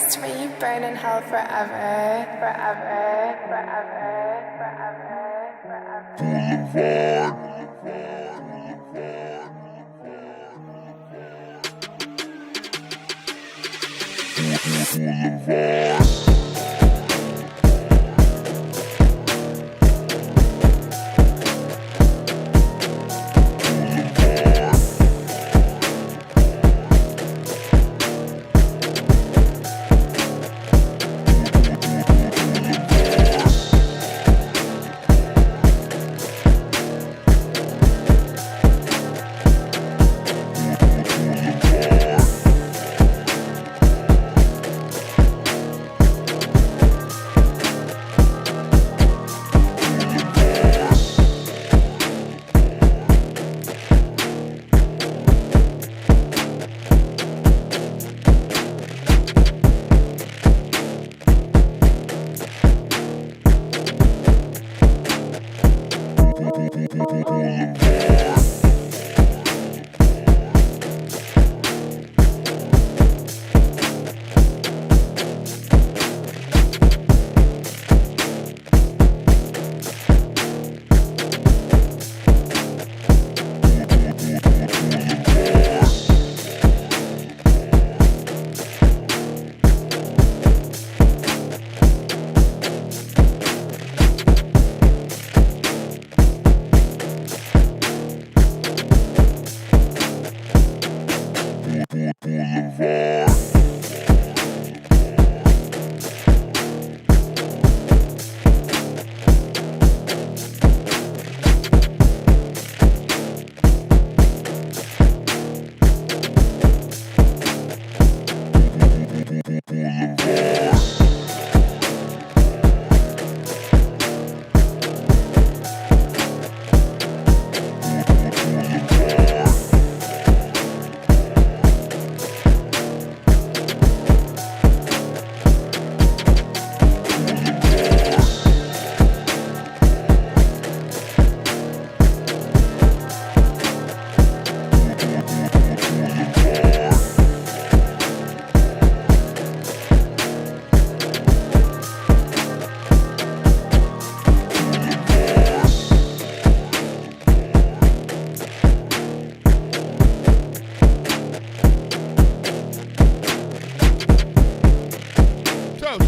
podcast where you burn in hell forever, forever, forever, forever, forever.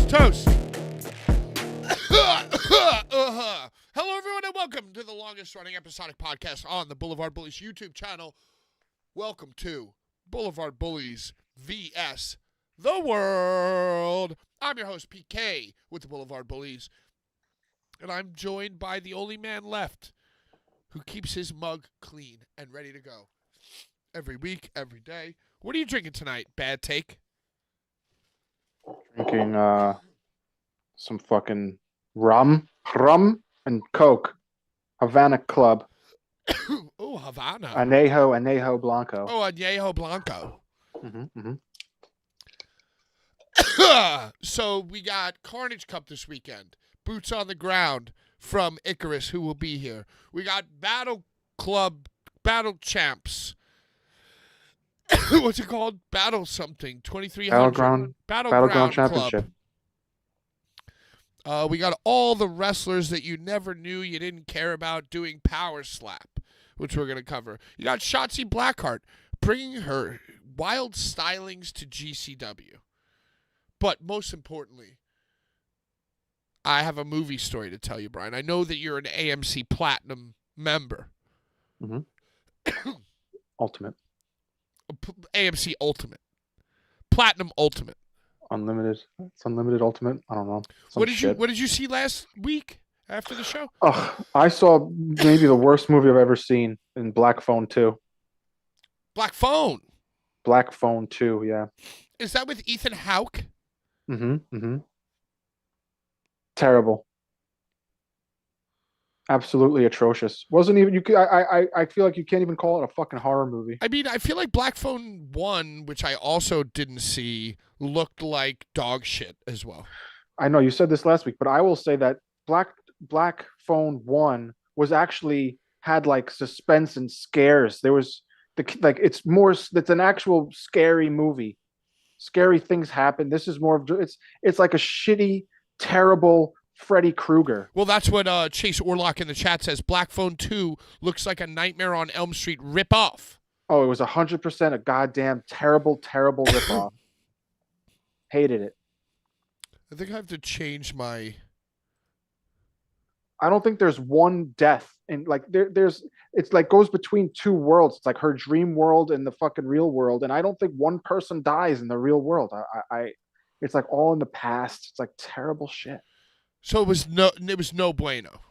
Toast. Hello, everyone, and welcome to the longest-running episodic podcast on the Blvd Bullies YouTube channel. Welcome to Blvd Bullies vs. the World. I'm your host, PK, with the Blvd Bullies, and I'm joined by the only man left who keeps his mug clean and ready to go every week, every day. What are you drinking tonight? Bad take? Drinking some fucking rum and Coke. Havana Club. Oh, Havana. Anejo Blanco. Oh, Añejo Blanco. Mm-hmm. So we got Carnage Cup this weekend. Boots on the ground from Icarus, who will be here. We got Battle Champs. What's it called? Battle something. 2300. Battleground Championship. We got all the wrestlers that you never knew you didn't care about doing Power Slap, which we're going to cover. You got Shotzi Blackheart bringing her wild stylings to GCW. But most importantly, I have a movie story to tell you, Brian. I know that you're an AMC Platinum member. Mm-hmm. Ultimate. AMC Ultimate. Platinum Ultimate. Unlimited. It's unlimited ultimate. I don't know. What did you see last week after the show? Oh, I saw maybe the worst movie I've ever seen in Black Phone 2. Black Phone? Black Phone 2, yeah. Is that with Ethan Hawke? Mm-hmm. Terrible. Absolutely atrocious. Wasn't even you? I feel like you can't even call it a fucking horror movie. I mean, I feel like Black Phone 1, which I also didn't see, looked like dog shit as well. I know you said this last week, but I will say that Black Phone 1 was actually had like suspense and scares. There was it's an actual scary movie. scary things happen. This is more of it's like a shitty, terrible Freddy Krueger. Well, that's what Chase Orlock in the chat says. Black Phone 2 looks like a Nightmare on Elm Street ripoff. Oh, it was 100% a goddamn terrible, terrible ripoff. Hated it. I think I have to change my... I don't think there's one death and like there's it's like goes between two worlds. It's like her dream world and the fucking real world, and I don't think one person dies in the real world. I it's like all in the past. It's like terrible shit. So it was no bueno.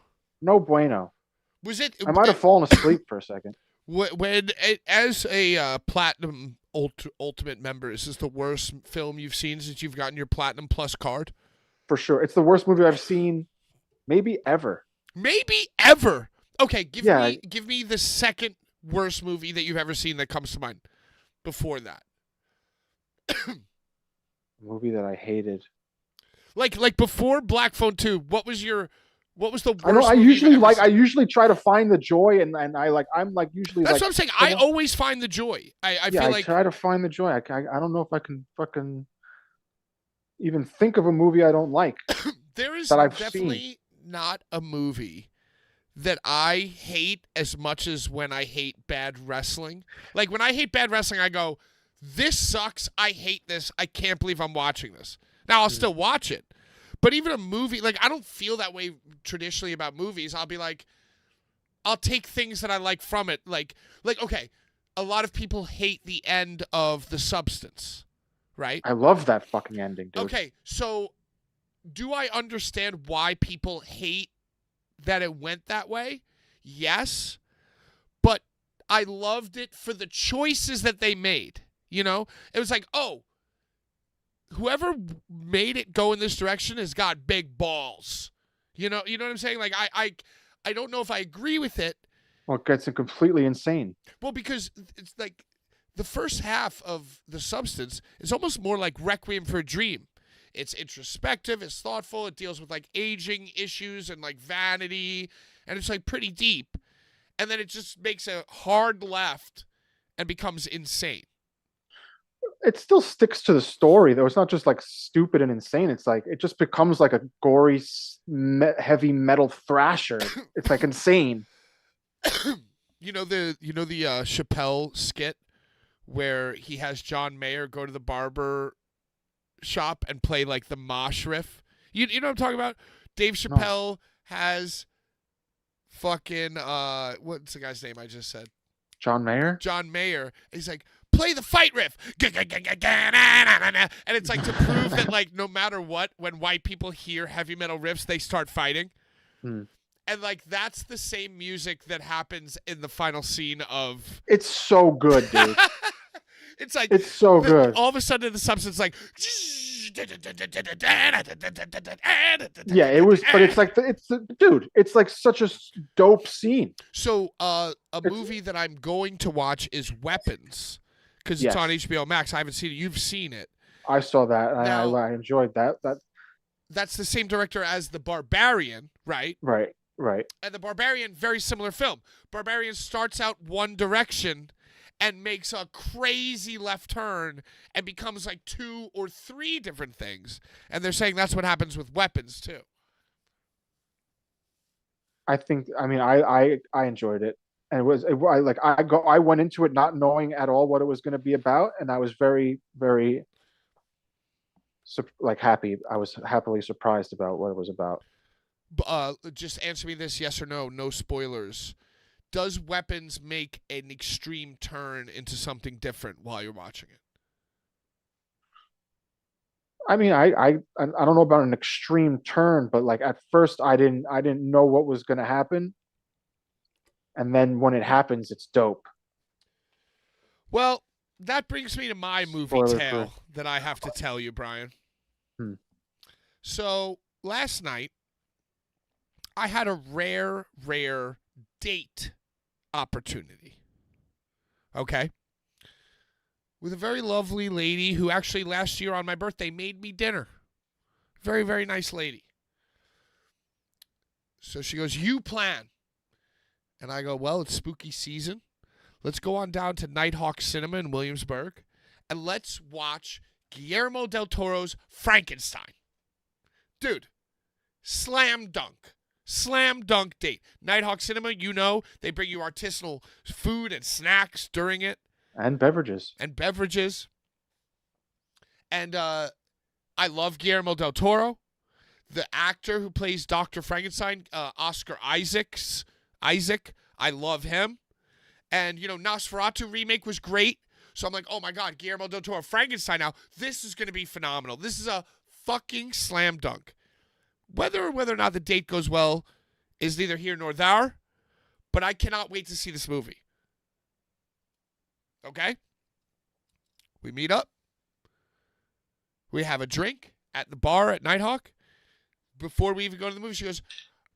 No bueno. Was it? I might have fallen asleep for a second. When as a Platinum Ultimate member, is this the worst film you've seen since you've gotten your Platinum Plus card? For sure, it's the worst movie I've seen. Maybe ever. Maybe ever. Okay, give me the second worst movie that you've ever seen that comes to mind before that. Movie that I hated. Like before Black Phone 2, what was the worst I know I movie I usually try to find the joy and I'm like usually That's like, what I'm saying. I always find the joy. I feel like I try to find the joy. I don't know if I can fucking even think of a movie I don't like. There is that I've definitely seen. Not a movie that I hate as much as when I hate bad wrestling. Like when I hate bad wrestling, I go, this sucks. I hate this. I can't believe I'm watching this. Now I'll still watch it. But even a movie, like I don't feel that way traditionally about movies. I'll be like, I'll take things that I like from it. Like okay, a lot of people hate the end of The Substance, right? I love that fucking ending, dude. Okay, so do I understand why people hate that it went that way? Yes. But I loved it for the choices that they made. You know? It was like, oh, whoever made it go in this direction has got big balls. You know what I'm saying? Like I don't know if I agree with it. Well, it gets completely insane. Well, because it's like the first half of The Substance is almost more like Requiem for a Dream. It's introspective, it's thoughtful, it deals with like aging issues and like vanity, and it's like pretty deep. And then it just makes a hard left and becomes insane. It still sticks to the story, though. It's not just like stupid and insane. It's like it just becomes like a gory, heavy metal thrasher. It's like insane. You know the Chappelle skit where he has John Mayer go to the barber shop and play like the mosh riff. You know what I'm talking about? Dave Chappelle has fucking what's the guy's name I just said? John Mayer? John Mayer. He's like, play the fight riff. And it's like to prove that like no matter what, when white people hear heavy metal riffs, they start fighting. And like that's the same music that happens in the final scene of It's so good, dude. It's like it's so good. All of a sudden, the Substance like. Yeah, it was, but it's like dude. It's like such a dope scene. So, a movie that I'm going to watch is Weapons because it's on HBO Max. I haven't seen it. You've seen it. I saw that. Now, I enjoyed that. That's the same director as The Barbarian, right? Right. And The Barbarian, very similar film. Barbarian starts out one direction and makes a crazy left turn and becomes like 2 or 3 different things. And they're saying that's what happens with Weapons too. I enjoyed it. And I went into it not knowing at all what it was going to be about, and I was very, very happy. I was happily surprised about what it was about. Just answer me this, yes or no, no spoilers. Does Weapons make an extreme turn into something different while you're watching it? I mean, I don't know about an extreme turn, but like at first I didn't know what was going to happen, and then when it happens, it's dope. Well, that brings me to my movie tale that I have to tell you, Brian. So last night, I had a rare date opportunity. Okay? With a very lovely lady who actually last year on my birthday made me dinner. Very, very nice lady. So she goes, you plan. And I go, well, it's spooky season. Let's go on down to Nighthawk Cinema in Williamsburg and let's watch Guillermo del Toro's Frankenstein. Dude, slam dunk. Slam dunk date. Nighthawk Cinema, you know, they bring you artisanal food and snacks during it. And beverages. And I love Guillermo del Toro. The actor who plays Dr. Frankenstein, Oscar Isaac, I love him. And, Nosferatu remake was great. So I'm like, oh my God, Guillermo del Toro, Frankenstein now. This is going to be phenomenal. This is a fucking slam dunk. Whether or not the date goes well is neither here nor there, but I cannot wait to see this movie. Okay? We meet up. We have a drink at the bar at Nighthawk. Before we even go to the movie, she goes,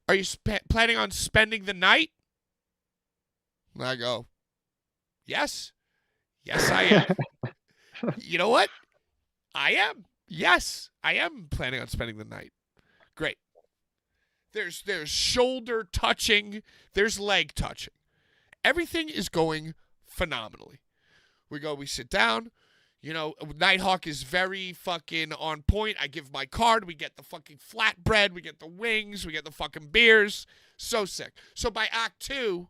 are you planning on spending the night? And I go, yes. Yes, I am. You know what? I am. Yes, I am planning on spending the night. Great. There's shoulder touching. There's leg touching. Everything is going phenomenally. We sit down. Nighthawk is very fucking on point. I give my card. We get the fucking flatbread. We get the wings. We get the fucking beers. So sick. So by Act 2,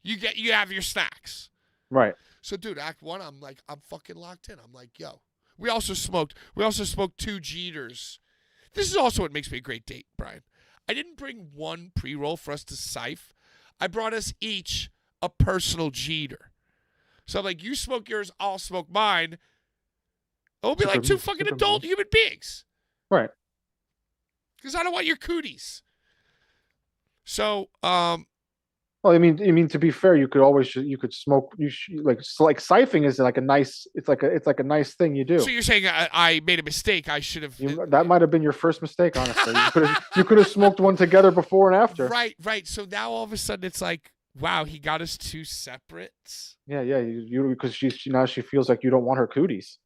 you have your snacks. Right. So, dude, Act 1, I'm fucking locked in. I'm like, yo. We also smoked 2 Jeters. This is also what makes me a great date, Brian. I didn't bring one pre-roll for us to sife. I brought us each a personal Jeter. So I'm like, you smoke yours, I'll smoke mine. It'll be like 2 fucking adult human beings. Right. Because I don't want your cooties. So, well, I mean, to be fair, you could smoke. Like siphoning is like a nice. It's like a nice thing you do. So you're saying I made a mistake? I should have. That might have been your first mistake, honestly. You could have smoked one together before and after. Right. So now all of a sudden it's like, wow, he got us 2 separate. Yeah. Because she feels like you don't want her cooties.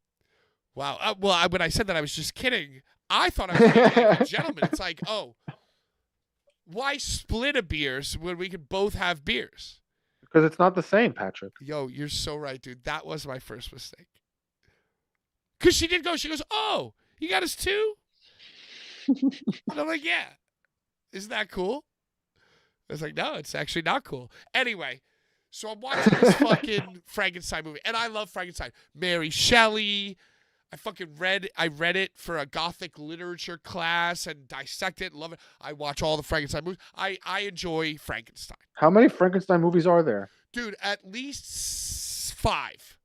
Wow. When I said that, I was just kidding. I thought I was being a gentleman. It's like, oh. Why split a beers when we could both have beers? Because it's not the same, Patrick. Yo, you're so right, dude. That was my first mistake. Because she did go. She goes, oh, you got us 2? And I'm like, yeah. Isn't that cool? I was like, no, it's actually not cool. Anyway, so I'm watching this fucking Frankenstein movie. And I love Frankenstein. Mary Shelley. I read it for a Gothic literature class and dissect it, love it. I watch all the Frankenstein movies. I enjoy Frankenstein. How many Frankenstein movies are there? Dude, at least 5.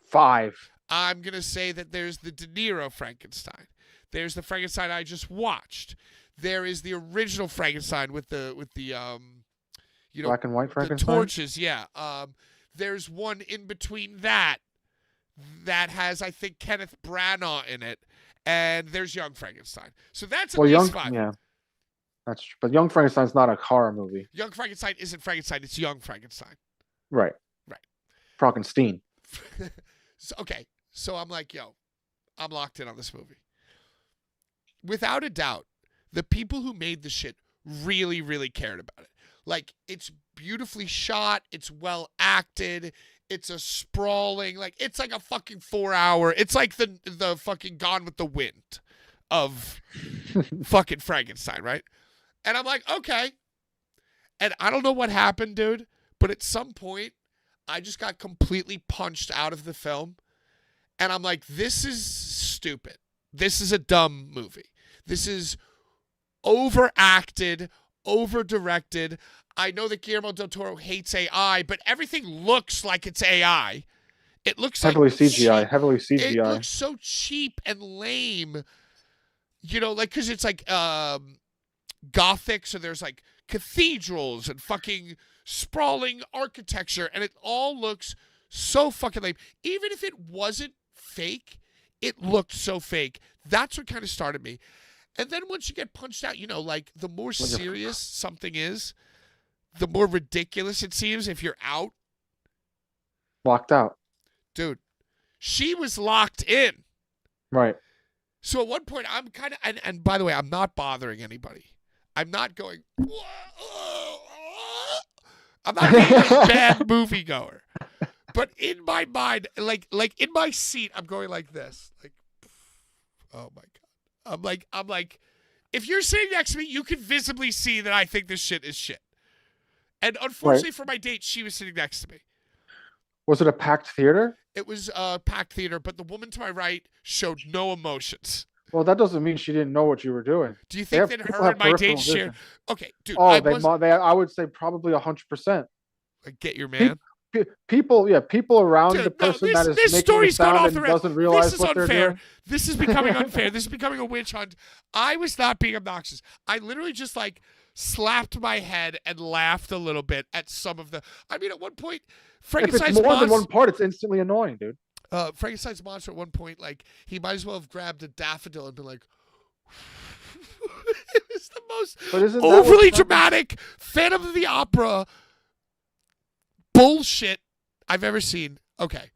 5. I'm going to say that there's the De Niro Frankenstein. There's the Frankenstein I just watched. There is the original Frankenstein with the black and white Frankenstein? The torches, yeah. There's one in between that has, I think, Kenneth Branagh in it, and there's Young Frankenstein. So that's at least 5. Yeah, that's true. But Young Frankenstein's not a horror movie. Young Frankenstein isn't Frankenstein; it's Young Frankenstein. Right. Frankenstein. So I'm like, yo, I'm locked in on this movie. Without a doubt, the people who made the shit really, really cared about it. Like, it's beautifully shot. It's well acted. It's a sprawling, it's like a fucking 4-hour. It's like the fucking Gone with the Wind of fucking Frankenstein, right? And I'm like, okay. And I don't know what happened, dude, but at some point, I just got completely punched out of the film. And I'm like, this is stupid. This is a dumb movie. This is overacted, over-directed. I know that Guillermo del Toro hates AI, but everything looks like it's AI. It looks heavily like CGI. Heavily CGI. It looks so cheap and lame. Because it's like Gothic, so there's like cathedrals and fucking sprawling architecture, and it all looks so fucking lame. Even if it wasn't fake, it looked so fake. That's what kind of started me. And then once you get punched out, the more serious something is, the more ridiculous it seems if you're out. Locked out. Dude, she was locked in. Right. So at one point, I'm kind of, and by the way, I'm not bothering anybody. I'm not going, I'm not being a bad moviegoer. But in my mind, like in my seat, I'm going like this. Like, Oh my God. I'm like, if you're sitting next to me, you can visibly see that I think this shit is shit. And unfortunately for my date, she was sitting next to me. Was it a packed theater? It was a packed theater, but the woman to my right showed no emotions. Well, that doesn't mean she didn't know what you were doing. Do you think that her and my date shared? Okay, dude. Oh, I would say probably 100%. Get your man. People around Dude, the person that is this making story's the gone sound off the and rails. doesn't realize This is what unfair. they're doing. This is becoming unfair. This is becoming a witch hunt. I was not being obnoxious. I literally just like slapped my head and laughed a little bit at some of the. I mean, at one point, If it's more than one part, it's instantly annoying, dude. Frankenstein's monster at one point, like he might as well have grabbed a daffodil and been like. It was the most overly dramatic Phantom of the Opera bullshit I've ever seen. Okay.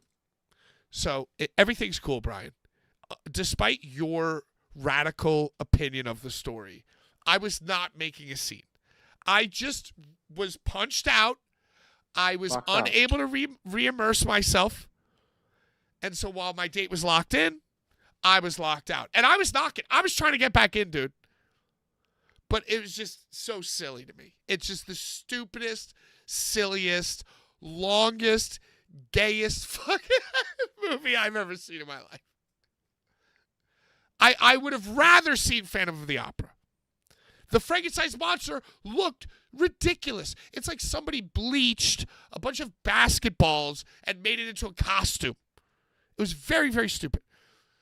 So everything's cool, Brian. Despite your radical opinion of the story, I was not making a scene. I just was punched out. I was unable to re-immerse myself. And so while my date was locked in, I was locked out. And I was knocking. I was trying to get back in, dude. But it was just so silly to me. It's just the stupidest, silliest, longest, gayest fucking movie I've ever seen in my life. I would have rather seen Phantom of the Opera. The Frankenstein's monster looked ridiculous. It's like somebody bleached a bunch of basketballs and made it into a costume. It was very, very stupid.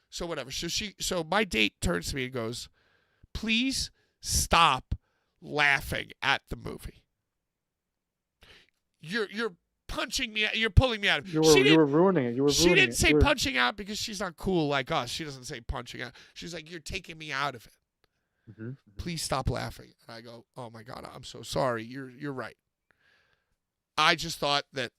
So whatever. So my date turns to me and goes, "Please stop laughing at the movie. You're punching me. You're pulling me out." You were ruining it. She didn't say punching out because she's not cool like us. She doesn't say punching out. She's like, "You're taking me out of it. Mm-hmm. Please stop laughing." And I go, "Oh my God, I'm so sorry. You're right. I just thought that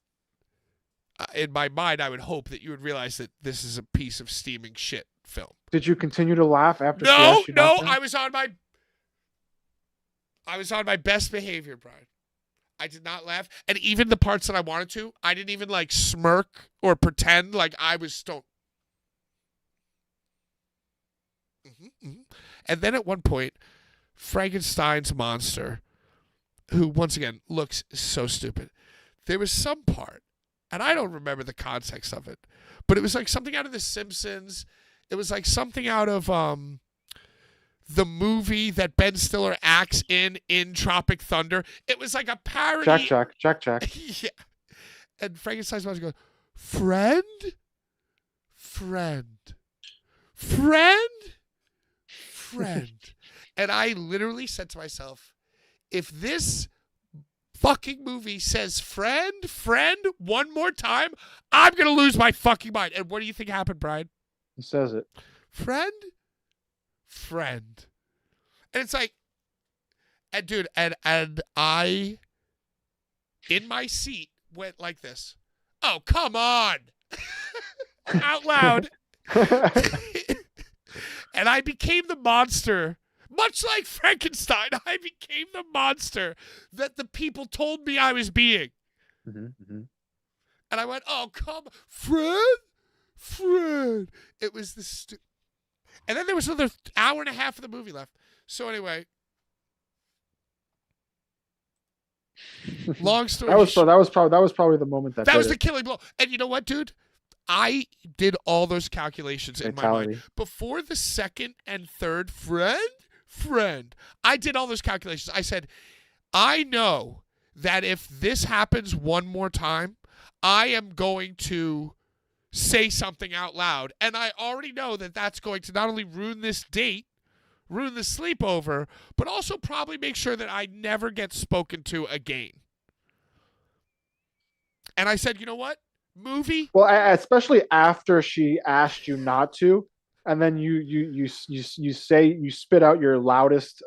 in my mind, I would hope that you would realize that this is a piece of steaming shit film." Did you continue to laugh after? No. I was on my best behavior, Brian. I did not laugh. And even the parts that I wanted to, I didn't even like smirk or pretend like I was stoned. And then at one point, Frankenstein's monster, who once again looks so stupid, there was some part, and I don't remember the context of it, but it was like something out of The Simpsons. It was like something out of the movie that Ben Stiller acts in Tropic Thunder. It was like a parody. Jack. Yeah. And Frankenstein's monster goes, friend. And I literally said to myself, if this fucking movie says friend one more time, I'm going to lose my fucking mind. And what do you think happened, Brian? He says it. Friend. And it's like, and dude, and I, in my seat, went like this. Oh, come on. Out loud. And I became the monster. Much like Frankenstein, I became the monster that the people told me I was being. Mm-hmm. And I went, oh, come, friend. It was the and then there was another hour and a half of the movie left. So anyway, long story. That was probably the moment that was the killing blow. And you know what, dude? I did all those calculations in my mind before the second and third friend. I did all those calculations. I said, I know that if this happens one more time, I am going to say something out loud. And I already know that that's going to not only ruin this date, ruin the sleepover, but also probably make sure that I never get spoken to again. And I said, you know what? Movie? Well, especially after she asked you not to, and then you spit out your loudest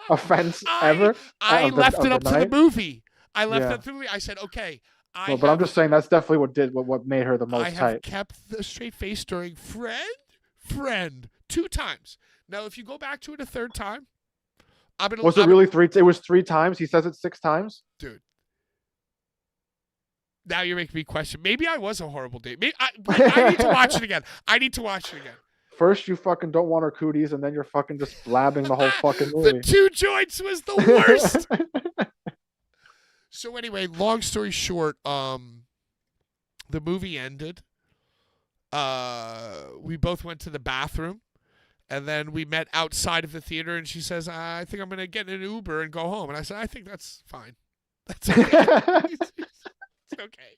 offense ever. I left it up to the movie. I left it to the movie. I said, okay. But I'm just saying that's definitely what made her the most tight. I have kept the straight face during friend 2 times. Now, if you go back to it a third time, Was it really 3? It was 3 times. He says it 6 times, dude. Now you're making me question. Maybe I was a horrible date. Maybe I need to watch it again. First you fucking don't want her cooties, and then you're fucking just blabbing the whole fucking movie. The 2 joints was the worst. So anyway, long story short, the movie ended. We both went to the bathroom, and then we met outside of the theater, and she says, I think I'm going to get an Uber and go home. And I said, I think that's fine. That's okay. It's okay.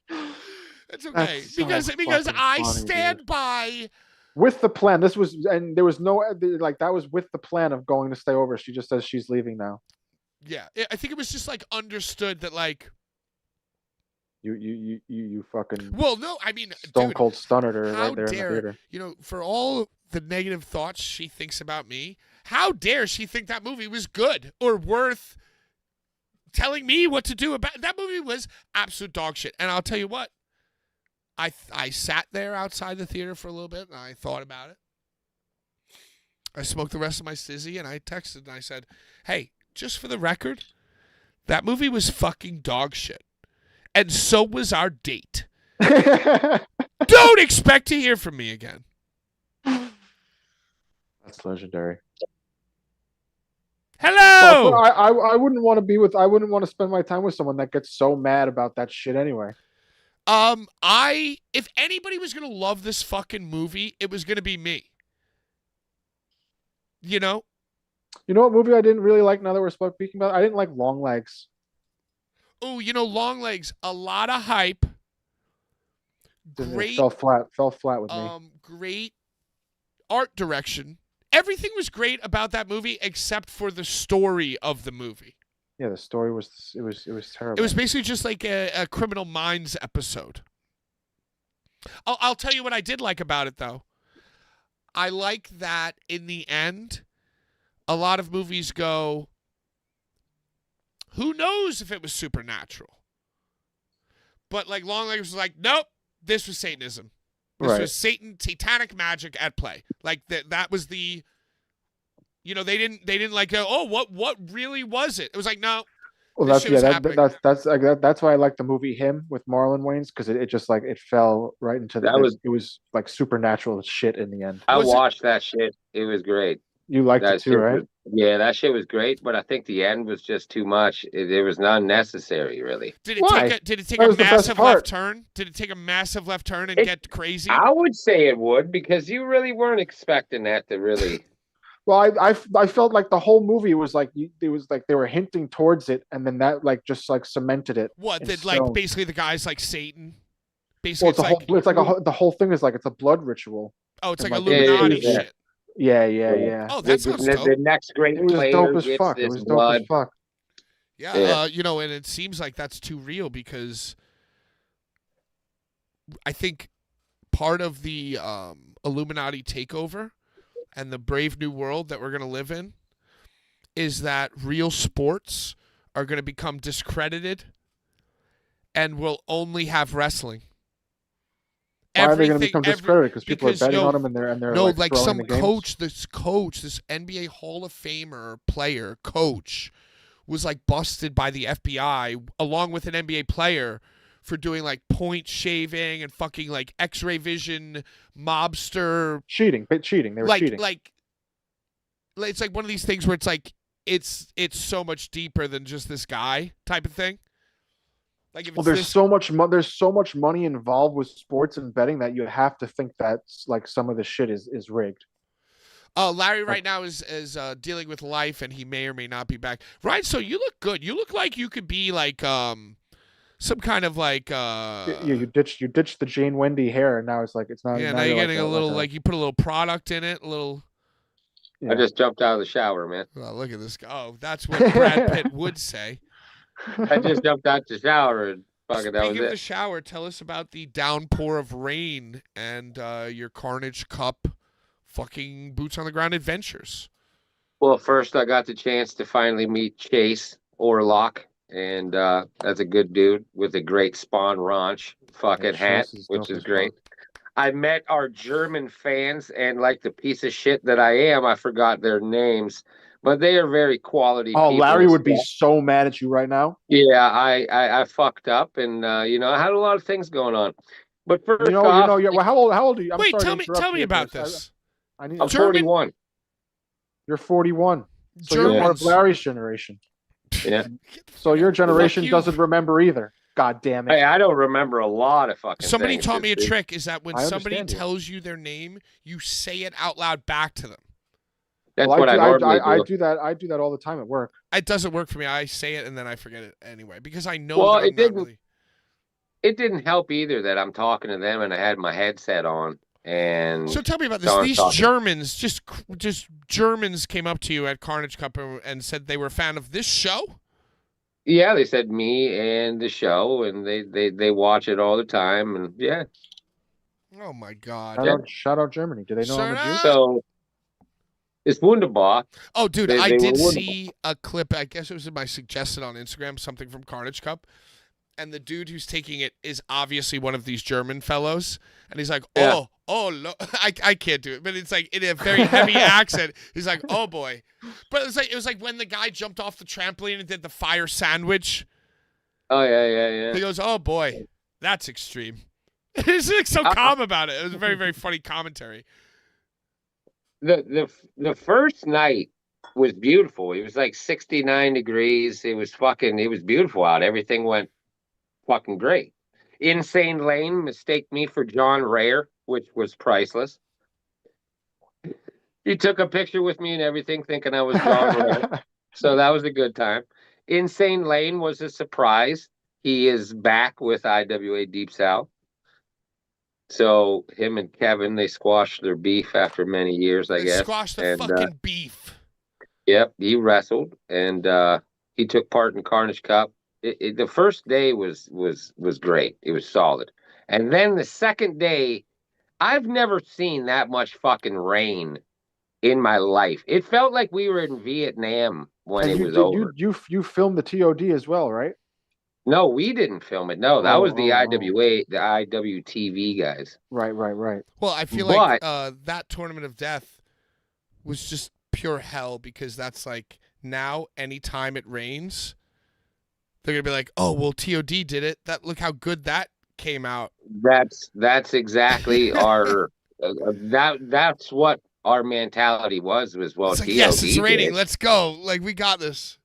It's okay. That's so because I fucking funny, stand dude. by. With the plan, this was, and there was no, like, that was with the plan of going to stay over. She just says she's leaving now. Yeah, I think it was just like understood that like. You fucking. Well, no, I mean, Stone dude, cold stunnered her how right there in the dare, theater. you know, for all the negative thoughts she thinks about me, how dare she think that movie was good or worth telling me what to do about? That movie was absolute dog shit. And I'll tell you what, I sat there outside the theater for a little bit and I thought about it. I smoked the rest of my Stizzy and I texted and I said, hey, just for the record, that movie was fucking dog shit. And so was our date. Don't expect to hear from me again. That's legendary. Hello. Well, I wouldn't want to be with. I wouldn't want to spend my time with someone that gets so mad about that shit anyway. If anybody was gonna love this fucking movie, it was gonna be me. You know? You know what movie I didn't really like now that we're speaking about? I didn't like Long Legs. Oh, you know, Long Legs, a lot of hype. Great. It fell flat with me. Great art direction. Everything was great about that movie except for the story of the movie. Yeah, the story was terrible. It was basically just like a Criminal Minds episode. I'll tell you what I did like about it, though. I like that in the end, a lot of movies go, who knows if it was supernatural? But like Long Legs was like, nope, this was Satanism. This was satanic magic at play. Like that was the, you know, they didn't like go, oh, what really was it? It was like, no. Well, that's why I like the movie Him with Marlon Wayans, because it just like it fell right into it was like supernatural shit in the end. I watched that shit. It was great. You liked it too, right? Yeah, that shit was great, but I think the end was just too much. It was not necessary, really. Did it take a massive left turn? Did it take a massive left turn and get crazy? I would say it would, because you really weren't expecting that to really. Well, I felt like the whole movie was like they were hinting towards it, and then that like just like cemented it. What? That like basically the guy's like Satan. Basically, the whole thing is like it's a blood ritual. Oh, it's like Illuminati shit. Yeah. Oh, that sounds dope. The next great player dope as gets fuck. this It was blood. dope as fuck. Yeah, you know, and it seems like that's too real because I think part of the Illuminati takeover and the brave new world that we're going to live in is that real sports are going to become discredited and we'll only have wrestling. Why are they going to become discredited? Because people are betting on them and they're no, like some the coach, this NBA Hall of Famer player coach was like busted by the FBI along with an NBA player for doing like point shaving and fucking like X-ray vision mobster cheating. They were cheating. Like it's like one of these things where it's like it's so much deeper than just this guy type of thing. Like if there's so much money involved with sports and betting that you have to think that like some of the shit is rigged. Larry right now is dealing with life and he may or may not be back. Right, so you look good. You look like you could be like some kind of like you ditched the Jane Wendy hair and now it's like it's not. Yeah, now you're getting a little like you put a little product in it, a little. Yeah. I just jumped out of the shower, man. Oh, look at this guy. Oh, that's what Brad Pitt would say. I just jumped out the shower and fucking that was it. Speaking of the shower, tell us about the downpour of rain and your Carnage Cup fucking boots on the ground adventures. Well, first I got the chance to finally meet Chase Orlock, and that's a good dude with a great Spawn Ranch fucking hat, which is great. I met our German fans, and like the piece of shit that I am, I forgot their names. But they are very quality people. Oh, Larry would be so mad at you right now. Yeah, I fucked up, and you know, I had a lot of things going on. But first off, well, how old are you? Wait, tell me about this. I'm German- 41. You're 41. So you're part of Germans. Larry's generation. Yeah. So your generation you. doesn't remember either. God damn it. Hey, I don't remember a lot of fucking Somebody things. taught me a trick is that when I somebody understand you. tells you their name, you say it out loud back to them. That's Well, what I normally do. I do that. I do that all the time at work. It doesn't work for me. I say it and then I forget it anyway because I know Well, that I'm it didn't- not really. It didn't help either that I'm talking to them and I had my headset on. And So tell me about this. so I'm These talking- Germans, just Germans came up to you at Carnage Cup and said they were a fan of this show? Yeah, they said me and the show, and they watch it all the time, and yeah. Oh my God! Shout out Germany. Do they know I'm a Jew? So it's wunderbar. Oh, dude, They I were did wonderful. see a clip. I guess it was in my suggested on Instagram, something from Carnage Cup. And the dude who's taking it is obviously one of these German fellows. And he's like, Yeah. I can't do it. But it's like in a very heavy accent. He's like, oh boy. But it was like when the guy jumped off the trampoline and did the fire sandwich. Oh yeah. He goes, oh boy, that's extreme. He's like so calm about it. It was a very, very funny commentary. The first night was beautiful. It was like 69 degrees. It was beautiful out. Everything went fucking great. Insane Lane mistaked me for John Rayer, which was priceless. He took a picture with me and everything, thinking I was John Rayer. So that was a good time. Insane Lane was a surprise. He is back with IWA Deep South. So him and Kevin, they squashed their beef after many years, I guess. Squash the fucking beef. Yep, he wrestled and he took part in Carnage Cup. The first day was great. It was solid. And then the second day, I've never seen that much fucking rain in my life. It felt like we were in Vietnam when it was over. You filmed the TOD as well, right? No, we didn't film it. No, that was the oh. IWA, the IWTV guys. Right. Well, I feel like that Tournament of Death was just pure hell because that's like now anytime it rains, they're going to be like, oh, well, TOD did it. Look how good that came out. That's exactly our that's what our mentality was well, It's like, TOD yes, it's did raining. it. Let's go. Like, we got this.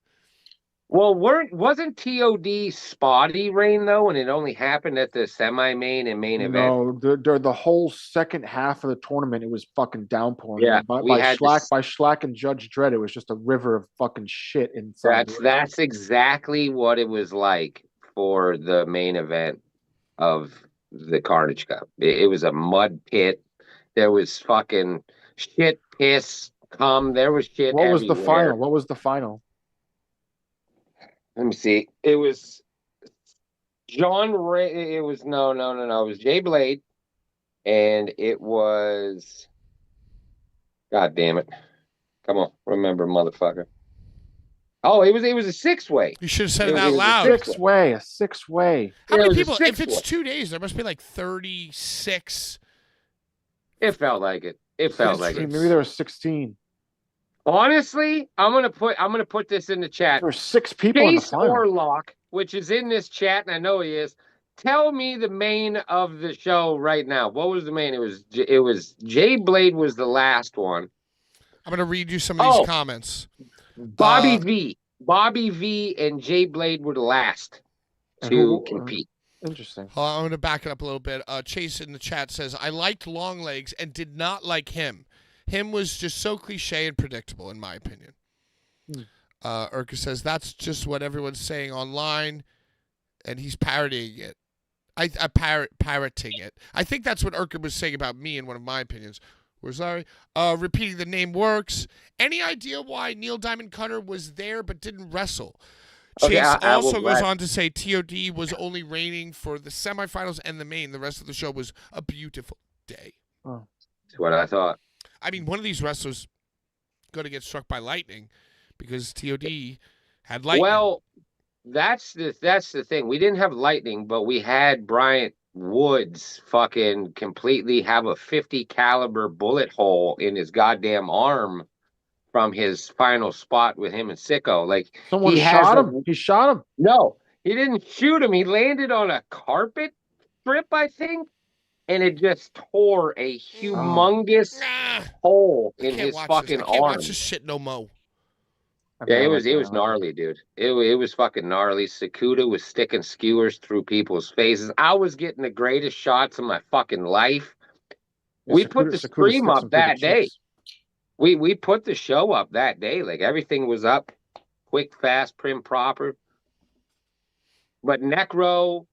Well, wasn't TOD spotty rain though, and it only happened at the semi-main and main event? No, the whole second half of the tournament, it was fucking downpouring. Yeah, by Schlack and Judge Dredd, it was just a river of fucking shit inside. That's exactly what it was like for the main event of the Carnage Cup. It was a mud pit. There was fucking shit, piss, cum. There was shit. What was everywhere. the final? What was the final? Let me see. It was John Ray. It was no. It was Jay Blade, and it was. God damn it! Come on, remember, motherfucker. Oh, it was a 6-way. You should have said it It out was a loud. A 6-way. How Yeah, many it was a people? If 6-way. it's 2 days, there must be like 36. It felt like it. It felt like it. Maybe there were 16. Honestly, I'm gonna put this in the chat. There were 6 people in the Chase final. Orlock, which is in this chat, and I know he is. Tell me the main of the show right now. What was the main? It was Jay Blade was the last one. I'm going to read you some of these comments. Bobby V and Jay Blade were the last to compete. Interesting. Hold on, I'm going to back it up a little bit. Chase in the chat says, I liked Long Legs and did not like him. Him was just so cliche and predictable, in my opinion. Urka says, that's just what everyone's saying online, and he's parodying it. Parroting it. I think that's what Urka was saying about me in one of my opinions. We're sorry. Repeating the name works. Any idea why Neil Diamond Cutter was there but didn't wrestle? Chase also goes on to say TOD was only reigning for the semifinals and the main. The rest of the show was a beautiful day. Oh. That's what I thought. I mean, one of these wrestlers going to get struck by lightning because TOD had lightning. Well, that's the thing. We didn't have lightning, but we had Bryant Woods fucking completely have a 50 caliber bullet hole in his goddamn arm from his final spot with him and Sicko. Like someone shot him. He shot him. No, he didn't shoot him. He landed on a carpet strip, I think. and it just tore a humongous hole in his fucking I can't arm. watch this shit no mo. Yeah, it was gnarly, dude. It was fucking gnarly. Sakuda was sticking skewers through people's faces. I was getting the greatest shots of my fucking life. Yeah, We put the stream up that day. We put the show up that day. Like everything was up, quick, fast, prim, proper. But Necro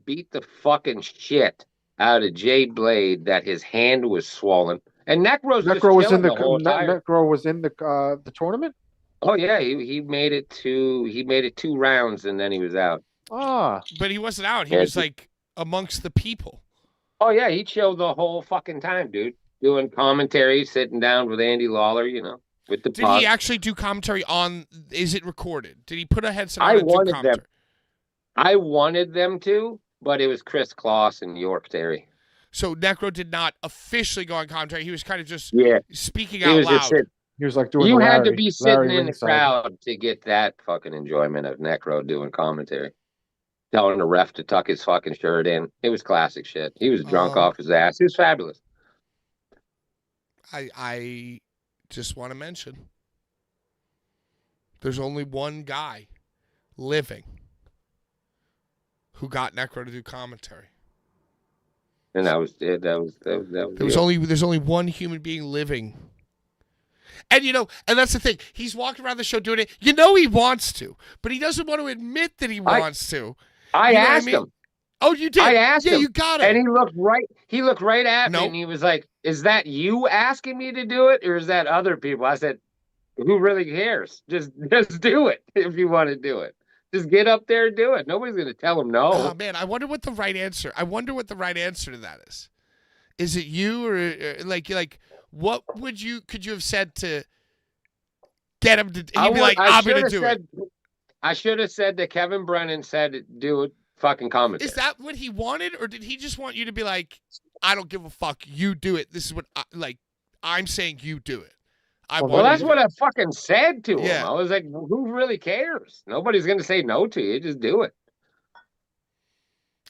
beat the fucking shit out of Jay Blade that his hand was swollen. And Necro was in the tournament. Oh yeah, he made it 2 rounds and then he was out. But he wasn't out. He was like amongst the people. Oh yeah, he chilled the whole fucking time, dude. Doing commentary, sitting down with Andy Lawler, with the. Did he actually do commentary on? Is it recorded? Did he put a headset on and do commentary? I wanted them to, but it was Chris Kloss and York Terry. So Necro did not officially go on commentary. He was kind of just speaking he out was loud. Just he was like doing. You had to be sitting in the crowd to get that fucking enjoyment of Necro doing commentary, telling the ref to tuck his fucking shirt in. It was classic shit. He was drunk off his ass. It was fabulous. I just want to mention there's only one guy living who got Necro to do commentary. And that was it. There's only one human being living. And and that's the thing. He's walking around the show doing it. He wants to, but he doesn't want to admit that he wants to. I asked him. Oh, you did? I asked him. You got it. And he looked right at me and he was like, "Is that you asking me to do it or is that other people?" I said, "Who really cares? Just do it if you want to do it. Just get up there and do it. Nobody's going to tell him no." Oh man, I wonder what the right answer. To that is. Is it you or like what could you have said to get him to he'd be like, "I'm going to do it." I should have said that Kevin Brennan said do it. Fucking commentary. Is that what he wanted, or did he just want you to be like, "I don't give a fuck, you do it. This is what I'm saying, you do it." Well, that's what I fucking said to him. I was like, "Who really cares? Nobody's gonna say no to you. Just do it."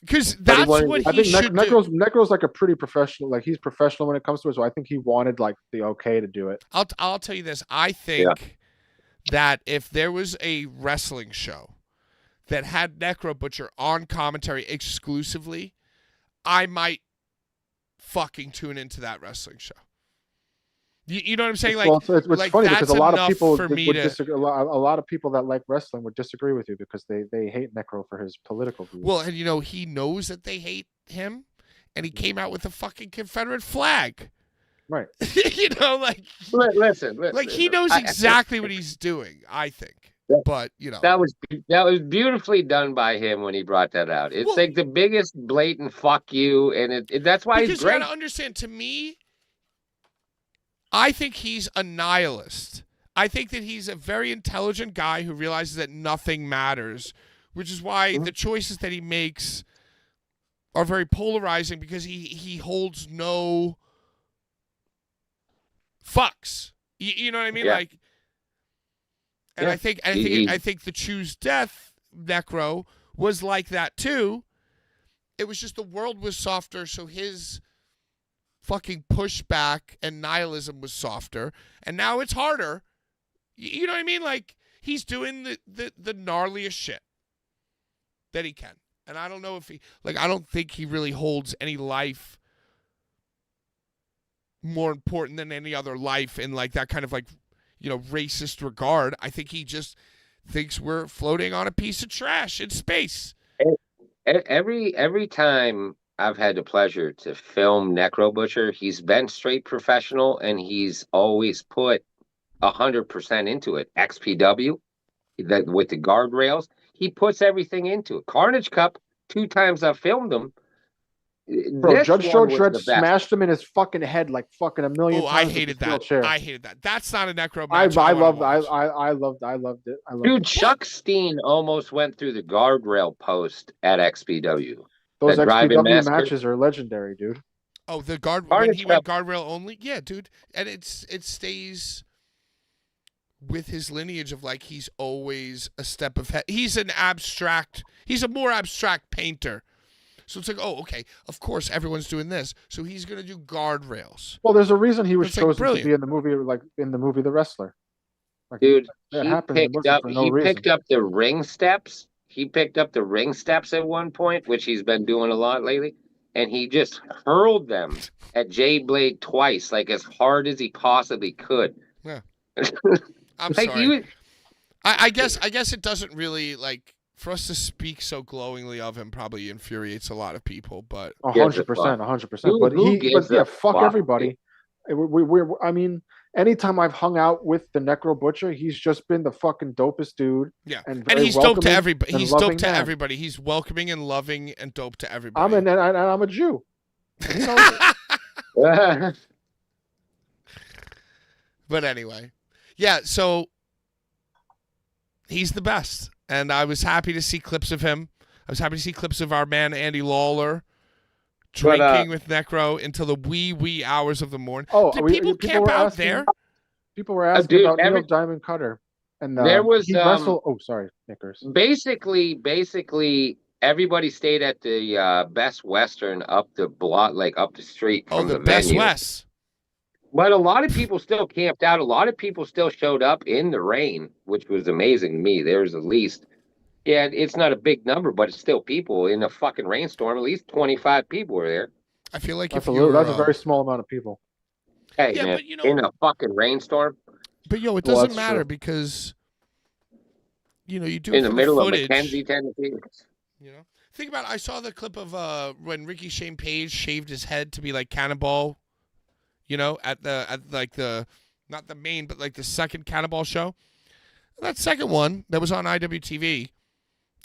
Because that's what he should do. Necro's like a pretty professional. Like he's professional when it comes to it. So I think he wanted like the okay to do it. I'll tell you this. I think that if there was a wrestling show that had Necro Butcher on commentary exclusively, I might fucking tune into that wrestling show. You know what I'm saying? It's funny because a lot of people would disagree. A lot of people that like wrestling would disagree with you because they hate Necro for his political views. Well, and he knows that they hate him, and he came out with a fucking Confederate flag. Right. Listen. Like he knows exactly what he's doing, I think. But that was beautifully done by him when he brought that out. It's like the biggest blatant fuck you, and that's why he's great. You gotta understand. To me, I think he's a nihilist. I think that he's a very intelligent guy who realizes that nothing matters, which is why the choices that he makes are very polarizing because he holds no fucks. You know what I mean? Yeah. Like. And I think the Choose Death Necro was like that too. It was just the world was softer, so his fucking pushback and nihilism was softer, and now it's harder. You know what I mean? Like he's doing the gnarliest shit that he can, and I don't know if I don't think he really holds any life more important than any other life in like that kind of like. Racist regard. I think he just thinks we're floating on a piece of trash in space. Every time I've had the pleasure to film Necro Butcher, he's been straight professional and he's always put 100% into it. XPW, with the guardrails, he puts everything into it. Carnage Cup, 2 times I've filmed him. Bro, Judge Joe Dredd smashed him in his fucking head like fucking a million times. I hated that. I hated that. That's not a Necro match. I loved it. Dude, Chuck Steen almost went through the guardrail post at XPW. Those XPW matches are legendary, dude. Oh, the when he went guardrail only? Yeah, dude. And it stays with his lineage of like he's always a step ahead. He's a more abstract painter So it's like, oh, okay, of course everyone's doing this. So he's going to do guardrails. Well, there's a reason he was It's, like, chosen to brilliant. be in the movie, like in the movie The Wrestler. Like, Dude, that he happened in the picked movie up for no he reason. picked up the ring steps. He picked up the ring steps at one point, which he's been doing a lot lately, and he just hurled them at Jay Blade twice, like as hard as he possibly could. Yeah. I'm Like, sorry. I guess it doesn't really, like, for us to speak so glowingly of him probably infuriates a lot of people, but 100%, 100%. But Who gives a fuck fuck, everybody. I mean, anytime I've hung out with the Necro Butcher, he's just been the fucking dopest dude. yeah, and he's dope to everybody. and He's dope loving to man. everybody. He's welcoming and loving and dope to everybody. I'm a Jew. And he knows it. But anyway, yeah. So he's the best, and I was happy to see clips of him. I was happy to see clips of our man Andy Lawler drinking with Necro until the wee hours of the morning. Oh, did people camp out there? People were asking about Neil Diamond Cutter, and there was he wrestled. Oh, sorry, Nickers. Basically, everybody stayed at the Best Western up the block, like up the street from the Best venue. West. But a lot of people still camped out. A lot of people still showed up in the rain, which was amazing to me. There's at least, yeah, it's not a big number, but it's still people in a fucking rainstorm. At least 25 people were there. I feel like that's a very small amount of people. Hey, yeah, man, but, you know, in a fucking rainstorm. But it doesn't matter because, you know, you do in it the for middle of footage. Mackenzie, Tennessee. You know, think about it. I saw the clip of when Ricky Shane Page shaved his head to be like Cannonball. You know, at like the not the main, but like the second Cannonball show. That second one that was on IWTV,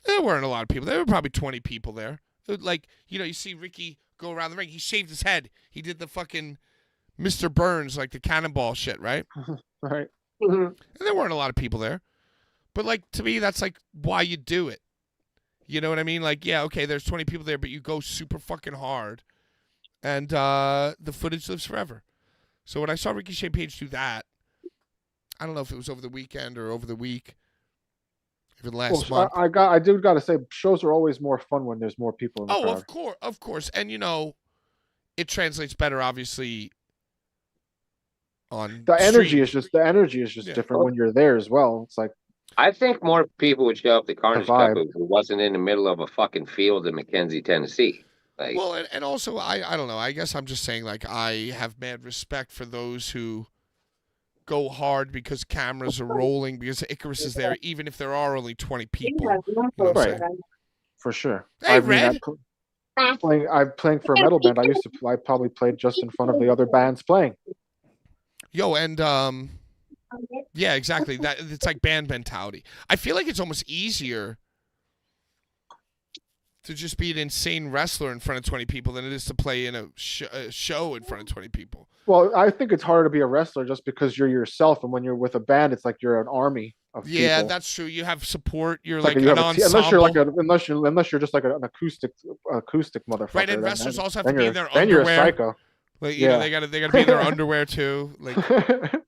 there weren't a lot of people. There were probably 20 people there. It was like, you know, you see Ricky go around the ring. He shaved his head. He did the fucking Mr. Burns, like the Cannonball shit, right? Right. And there weren't a lot of people there. But, like, to me, that's, like, why you do it. You know what I mean? Like, yeah, okay, there's 20 people there, but you go super fucking hard. And the footage lives forever. So when I saw Ricky Shane Page do that, I don't know if it was over the weekend or over the week. Even last month. I do got to say, shows are always more fun when there's more people in the crowd. Of course. And, you know, it translates better, obviously, on the energy is just different when you're there as well. It's like, I think more people would show up to Carnage Cup if it wasn't in the middle of a fucking field in Mackenzie, Tennessee. Like, well, and also, I don't know. I guess I'm just saying, like, I have mad respect for those who go hard because cameras are rolling, because Icarus is there, even if there are only 20 people. You know what I'm saying? For sure. Hey, Red. I'm playing for a metal band. I probably played just in front of the other bands playing. Yo, and yeah, exactly. That it's like band mentality. I feel like it's almost easier to just be an insane wrestler in front of 20 people than it is to play in a show in front of 20 people. Well, I think it's harder to be a wrestler just because you're yourself, and when you're with a band, it's like you're an army of people. Yeah, that's true. You have support. You're like an ensemble. Unless you're just like an acoustic motherfucker. Right, and wrestlers also have to be in their underwear. Then you're a psycho. Like, you know, they gotta be in their underwear too. Like,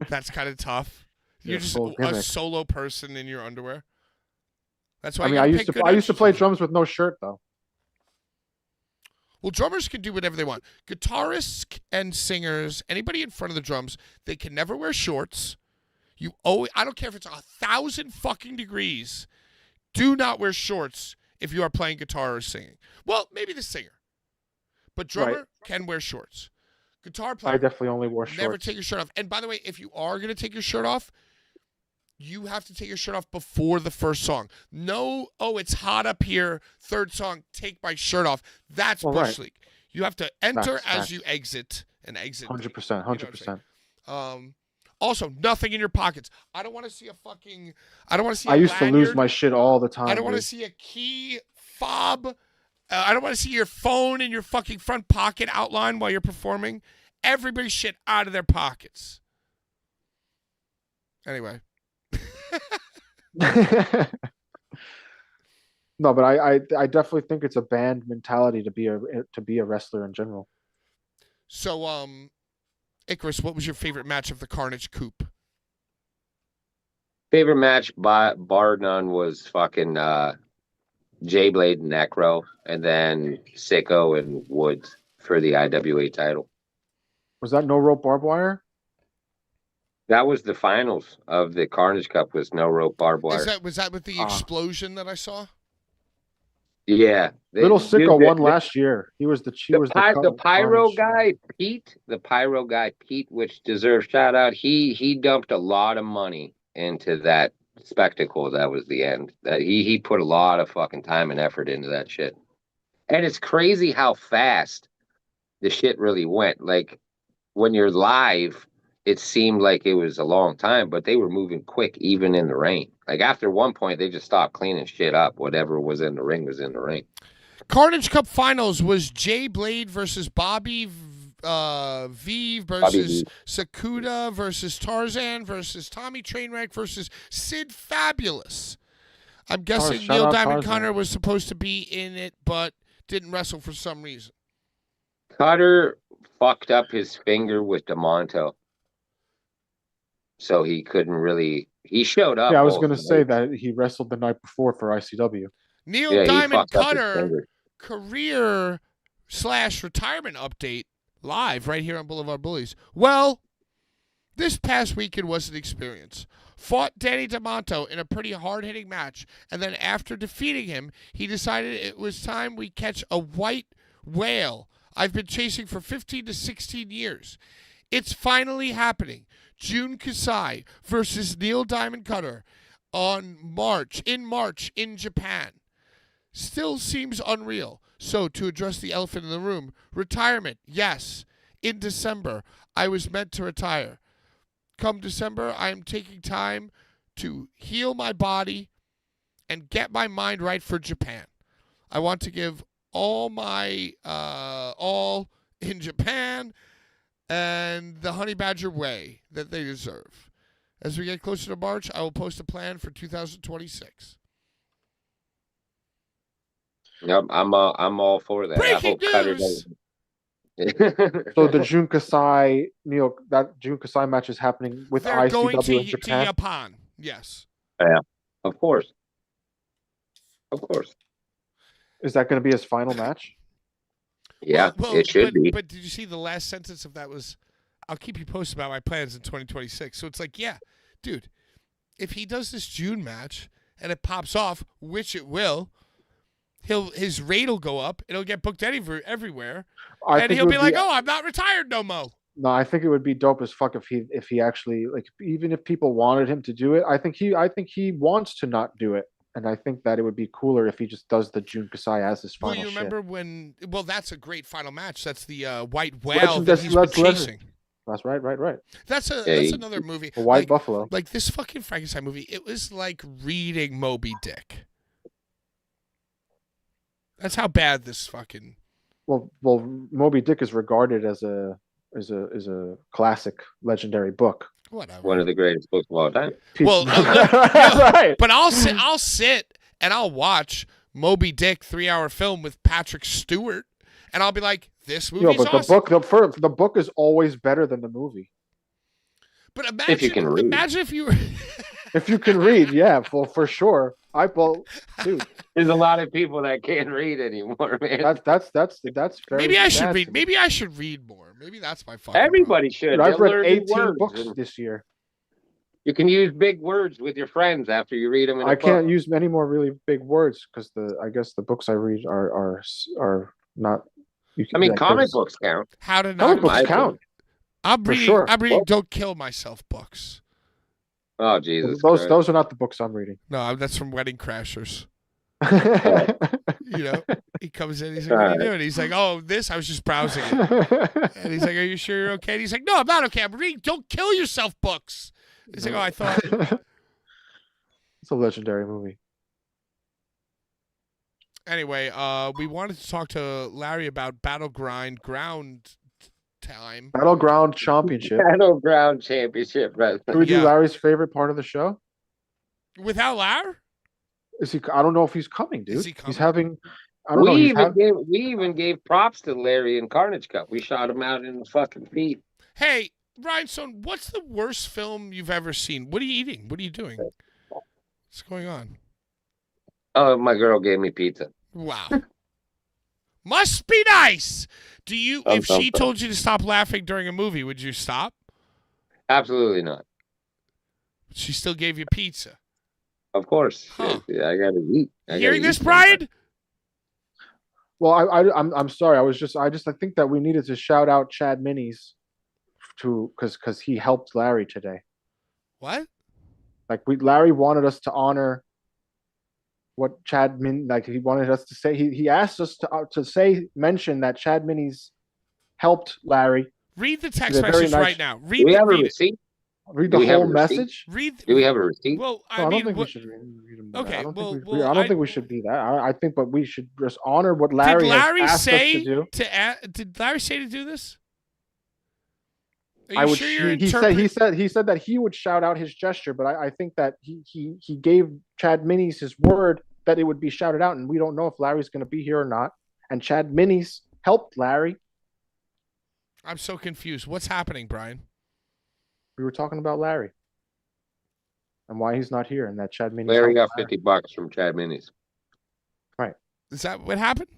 that's kind of tough. You're just a solo person in your underwear. That's why. I used to play drums with no shirt though. Well, drummers can do whatever they want. Guitarists and singers, anybody in front of the drums, they can never wear shorts. I don't care if it's 1,000 fucking degrees. Do not wear shorts if you are playing guitar or singing. Well, maybe the singer, but drummer can wear shorts. Guitar player, I definitely only wore shorts. Never take your shirt off. And by the way, if you are going to take your shirt off, you have to take your shirt off before the first song. No, it's hot up here. Third song, take my shirt off. That's Bush League. You have to enter as you exit and exit. 100%, 100%. Also, nothing in your pockets. I don't want to see a fucking. I don't want to see. I used to lose my shit all the time. I don't want to see a key fob. I don't want to see your phone in your fucking front pocket outline while you're performing. Everybody's shit out of their pockets. Anyway. No, but I definitely think it's a band mentality to be a wrestler in general. So, Icarus, what was your favorite match of the Carnage Coupe? Favorite match by bar none was fucking J-Blade and Necro, and then Sicko and Woods for the IWA title. Was that no rope barbed wire? That was the finals of the Carnage Cup. Was no rope barbed wire. Was that with the explosion that I saw? Yeah, Little Sicko won last year. He was the pyro guy, Pete. The pyro guy, Pete, which deserves shout out. He dumped a lot of money into that spectacle. That was the end. That he put a lot of fucking time and effort into that shit. And it's crazy how fast the shit really went. Like when you're live, it seemed like it was a long time, but they were moving quick even in the rain. Like after one point, they just stopped cleaning shit up. Whatever was in the ring was in the ring. Carnage Cup Finals was J-Blade versus Bobby V versus Sakuda versus Tarzan versus Tommy Trainwreck versus Sid Fabulous. I'm guessing Neil Diamond Cutter was supposed to be in it, but didn't wrestle for some reason. Cutter fucked up his finger with DeMonto. So he couldn't really. He showed up. Yeah, I was going to say that he wrestled the night before for ICW. Neil Diamond Cutter career/retirement update live right here on Blvd Bullies. Well, this past weekend was an experience. Fought Danny DeMonto in a pretty hard-hitting match, and then after defeating him, he decided it was time we catch a white whale I've been chasing for 15 to 16 years. It's finally happening. Jun Kasai versus Neil Diamond Cutter in March in Japan. Still seems unreal. So to address the elephant in the room, retirement, yes. In December, I was meant to retire. Come December, I am taking time to heal my body and get my mind right for Japan. I want to give all my all in Japan and the Honey Badger way that they deserve. As we get closer to March, I will post a plan for 2026. Yep, I'm all for that. Breaking news! So the Jun Kasai Jun Kasai match is happening with They're ICW going in Japan. to Japan. Yes. Yeah, of course. Is that going to be his final match? Yeah, it should be. But did you see the last sentence of that was, I'll keep you posted about my plans in 2026. So it's like, yeah, dude, if he does this June match and it pops off, which it will, his rate will go up. It'll get booked everywhere. And he'll be like, oh, I'm not retired no more. No, I think it would be dope as fuck if he actually, like, even if people wanted him to do it, I think he wants to not do it. And I think that it would be cooler if he just does the Jun Kasai as his final shit. Well, you remember when... Well, that's a great final match. That's the White Whale that he's been chasing. That's right. That's another movie. A White Buffalo. Like this fucking Frankenstein movie, it was like reading Moby Dick. That's how bad this fucking... Well, Moby Dick is regarded as a classic, legendary book. Whatever. One of the greatest books of all time. Well, right. But I'll sit and I'll watch Moby Dick 3-hour film with Patrick Stewart, and I'll be like, this movie's awesome. The book is always better than the movie. But imagine if you can read. Imagine if you were if you can read, yeah, well, for sure. Dude. There's a lot of people that can't read anymore, man. That's very. Maybe I should read. Maybe I should read more. Maybe that's my fucking. Everybody should. Dude, I've read 18 books this year. You can use big words with your friends after you read them. I can't use many more really big words because I guess the books I read are not. Comic books count. How to comic books count? I'm reading. Sure. I'm reading. Don't Kill Myself books. Oh Jesus! Those are not the books I'm reading. No, that's from Wedding Crashers. He comes in. He's like, "What are you doing?" He's like, "Oh, this. I was just browsing it." And he's like, "Are you sure you're okay?" And he's like, "No, I'm not okay. I'm reading Don't Kill Yourself books." He's like, "Oh, I thought." It's a legendary movie. Anyway, we wanted to talk to Larry about Battleground time. Battleground Championship. Battleground Championship. Right. Can we do Larry's favorite part of the show? Without Larry? Is he? I don't know if he's coming, dude. Is he coming? He's having. I don't know. We even gave props to Larry in Carnage Cup. We shot him out in the fucking feet. Hey, Rhinestone, what's the worst film you've ever seen? What are you eating? What are you doing? What's going on? Oh, my girl gave me pizza. Wow. Must be nice. Do you? If she told you to stop laughing during a movie, would you stop? Absolutely not. She still gave you pizza. Of course. Huh. I gotta eat. Hearing this, Brian? Well, I'm sorry. I think that we needed to shout out Chad Minis because he helped Larry today. What? Like Larry wanted us to honor what Chad Min, like he wanted us to say. He asked us to mention that Chad Minis helped Larry. Read the text message right now. Do we have a receipt? Read the whole message. Do we have a receipt? Well, I don't think we should read them. Okay, I don't think we should do that. I think, but we should just honor what Did Larry has asked us to do. Did Larry say to do this? He said that he would shout out his gesture, but I think that he gave Chad Minis his word that it would be shouted out, and we don't know if Larry's going to be here or not. And Chad Minis helped Larry. I'm so confused. What's happening, Brian? We were talking about Larry and why he's not here, and that Chad Minis. Larry got $50 from Chad Minis. Right. Is that what happened?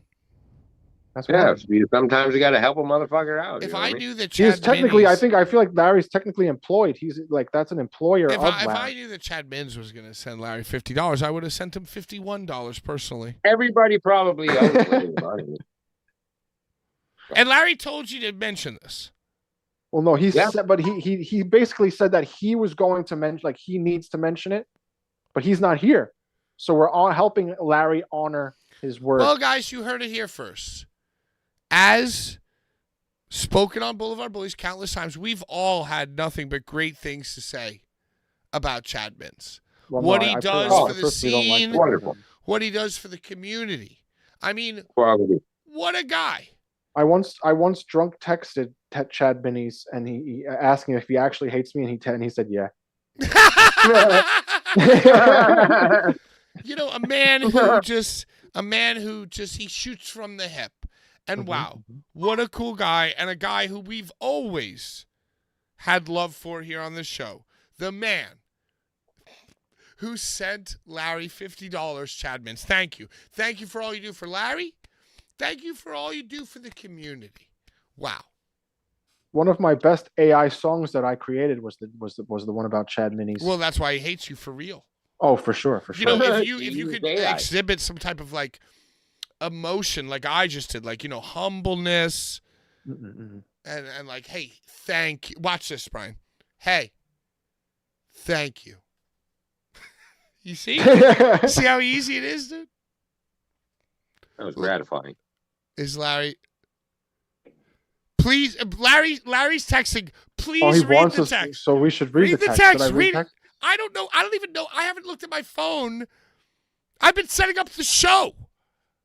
That's what happened. Sometimes you got to help a motherfucker out. If I knew that Chad technically, Minis, I feel like Larry's technically employed. He's like, that's an employer of Larry. If I knew that Chad Mins was going to send Larry $50, I would have sent him $51 personally. Everybody probably owes Larry money. And Larry told you to mention this. Well, no, said, but he basically said that he was going to mention, like he needs to mention it, but he's not here. So we're all helping Larry honor his word. Well, guys, you heard it here first. As spoken on Blvd Bullies countless times, we've all had nothing but great things to say about Chad Mins. What he does for the scene, what he does for the community. I mean, what a guy. I once drunk texted Chad Minis and he asked me if he actually hates me, and he said yeah. You know, a man who just he shoots from the hip. And wow, what a cool guy, and a guy who we've always had love for here on this show. The man who sent Larry $50, Chad Mins. Thank you. Thank you for all you do for Larry. Thank you for all you do for the community. Wow. One of my best AI songs that I created was the one about Chad Minis. Well, that's why he hates you for real. Oh, for sure. You know, if you could exhibit some type of like emotion like I just did, like, you know, humbleness and like, hey, thank you. Watch this, Brian. Hey, thank you. You see? See how easy it is, dude? That was gratifying. Is Larry? Please, Larry's texting. Please read the text. So we should read the text. I don't know. I don't even know. I haven't looked at my phone. I've been setting up the show.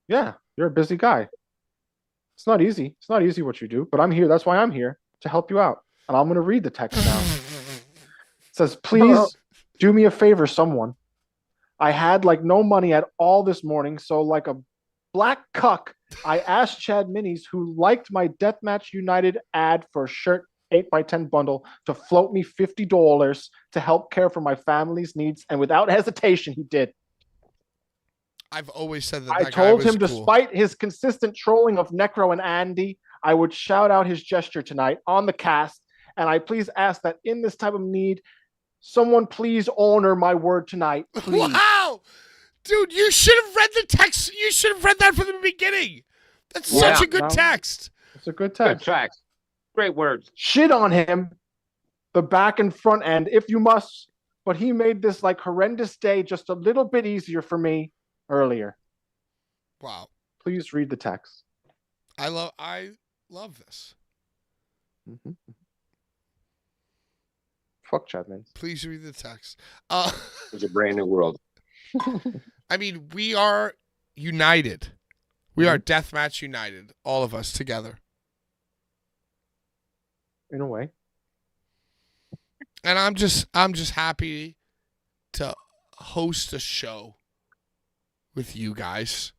Yeah, you're a busy guy. It's not easy. It's not easy what you do, but I'm here. That's why I'm here, to help you out. And I'm going to read the text now. It says, please do me a favor, someone. I had like no money at all this morning, so like a black cuck, I asked Chad Minis, who liked my Deathmatch United ad for a shirt 8x10 bundle, to float me $50 to help care for my family's needs, and without hesitation, he did. I've always said that. I told him, despite his consistent trolling of Necro and Andy, I would shout out his gesture tonight on the cast, and I please ask that in this type of need, someone please honor my word tonight. Please. Wow! Dude, you should have read the text. You should have read that from the beginning. That's such a good text. It's a good text. Good text. Great words. Shit on him, the back and front end, if you must, but he made this like horrendous day just a little bit easier for me earlier. Wow. Please read the text. I love this. Fuck Chapman. Please read the text. It's a brand new world. I mean, we are united. We are Deathmatch United, all of us together. In a way. And I'm just happy to host a show with you guys.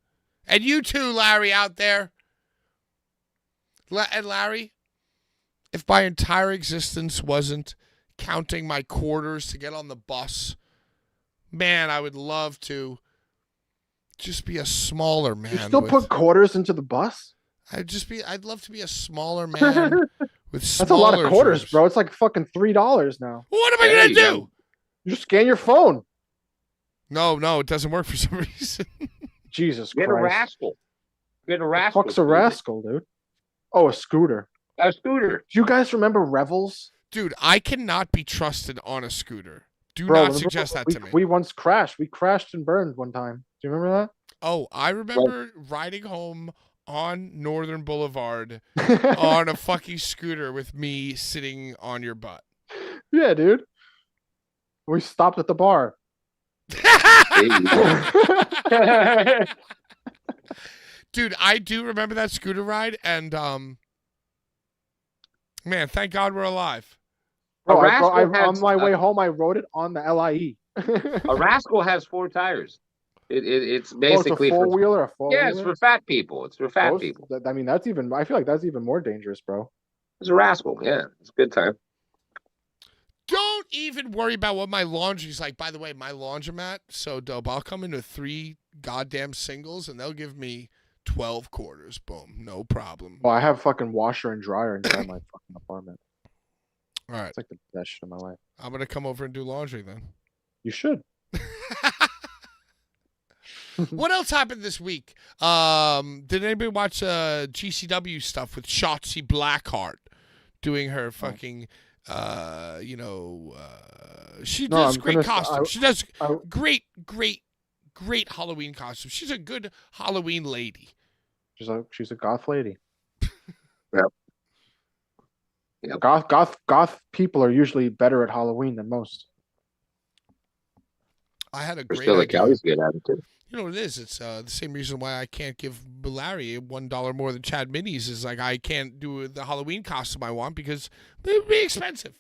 And you too, Larry, out there. And Larry, if my entire existence wasn't counting my quarters to get on the bus, man, I would love to just be a smaller man. You still put quarters into the bus? I'd love to be a smaller man with smaller That's a lot of quarters, dreams. bro. It's like fucking $3 now. What am I going to do? You just scan your phone. No, it doesn't work for some reason. Jesus Get Christ. a rascal. Get a rascal. Fuck's a rascal, dude? Oh, a scooter. A scooter. Do you guys remember Revels? Dude, I cannot be trusted on a scooter. Do Bro, not suggest that to me. We once crashed. We crashed and burned one time. Do you remember that? Oh, I remember riding home on Northern Boulevard on a fucking scooter with me sitting on your butt. Yeah, dude. We stopped at the bar. Dude, I do remember that scooter ride, and man, thank God we're alive. Bro, on my way home, I rode it on the LIE. A rascal has 4 tires. It's basically it's a four-wheeler, a four-wheeler? Yeah, it's for fat people. It's for fat people. I mean, I feel like that's even more dangerous, bro. It's a rascal. Yeah, it's a good time. Don't even worry about what my laundry's like. By the way, my laundromat, so dope. I'll come in with 3 goddamn singles, and they'll give me 12 quarters. Boom. No problem. Well, I have fucking washer and dryer inside my fucking apartment. All right. It's like the best shit of my life. I'm going to come over and do laundry then. You should. What else happened this week? Did anybody watch GCW stuff with Shotzi Blackheart doing her fucking, she does great costumes. She does great Halloween costumes. She's a good Halloween lady. She's a goth lady. Yep. Goth people are usually better at Halloween than most. I had a great still idea. Callie's good at it too. You know what it is? It's the same reason why I can't give Larry $1 more than Chad Minis is like I can't do the Halloween costume I want because it would be expensive.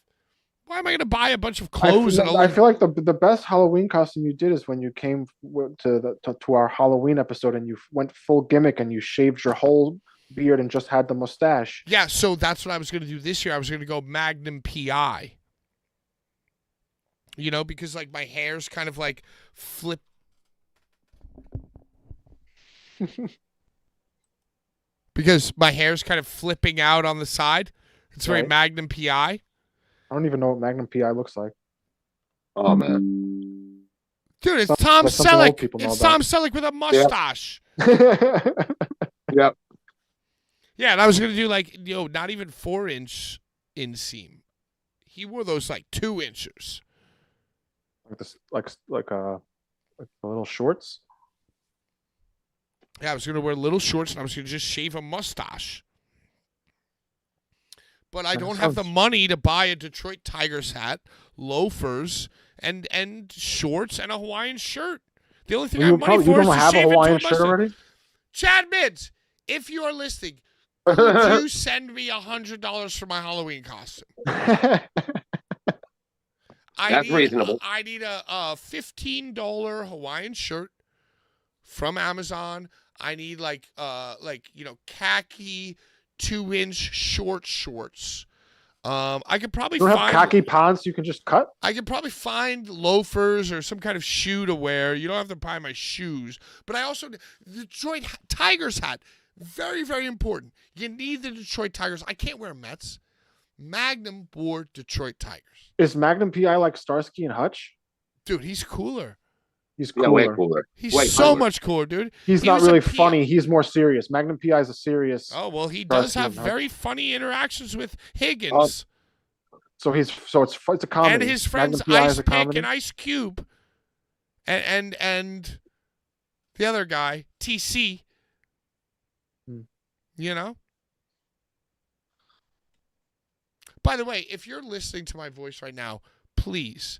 Why am I going to buy a bunch of clothes? I feel like the best Halloween costume you did is when you came to our Halloween episode and you went full gimmick and you shaved your whole beard and just had the mustache. Yeah, so that's what I was going to do this year. I was going to go Magnum PI. You know, because like my hair's kind of like flip. Because my hair's kind of flipping out on the side. It's very Magnum PI. I don't even know what Magnum PI looks like. Oh, man. Dude, it's Tom Selleck. It's Tom Selleck with a mustache. Yep. Yeah, and I was going to do like, not even 4-inch inseam. He wore those like 2 inches. Like the little shorts? Yeah, I was going to wear little shorts and I was going to just shave a mustache. But I don't have the money to buy a Detroit Tigers hat, loafers, and shorts, and a Hawaiian shirt. The only thing I have money for is to shave into a mustache. Already? Chad Mids, if you are listening, could you send me $100 for my Halloween costume? That's reasonable. I need a $15 Hawaiian shirt from Amazon. I need khaki 2-inch shorts. I could probably find khaki pants you can just cut. I could probably find loafers or some kind of shoe to wear. You don't have to buy my shoes, but I also the Detroit Tigers hat. Very, very important. You need the Detroit Tigers. I can't wear Mets. Magnum wore Detroit Tigers. Is Magnum PI like Starsky and Hutch? Dude, he's cooler. He's cooler. Yeah, way cooler. He's so much cooler, dude. He's not really funny. He's more serious. Magnum PI is a serious. Oh well, he does have very funny interactions with Higgins. So it's a comedy. And his friends Ice Pick and Ice Cube, and the other guy TC. You know. By the way, if you're listening to my voice right now, please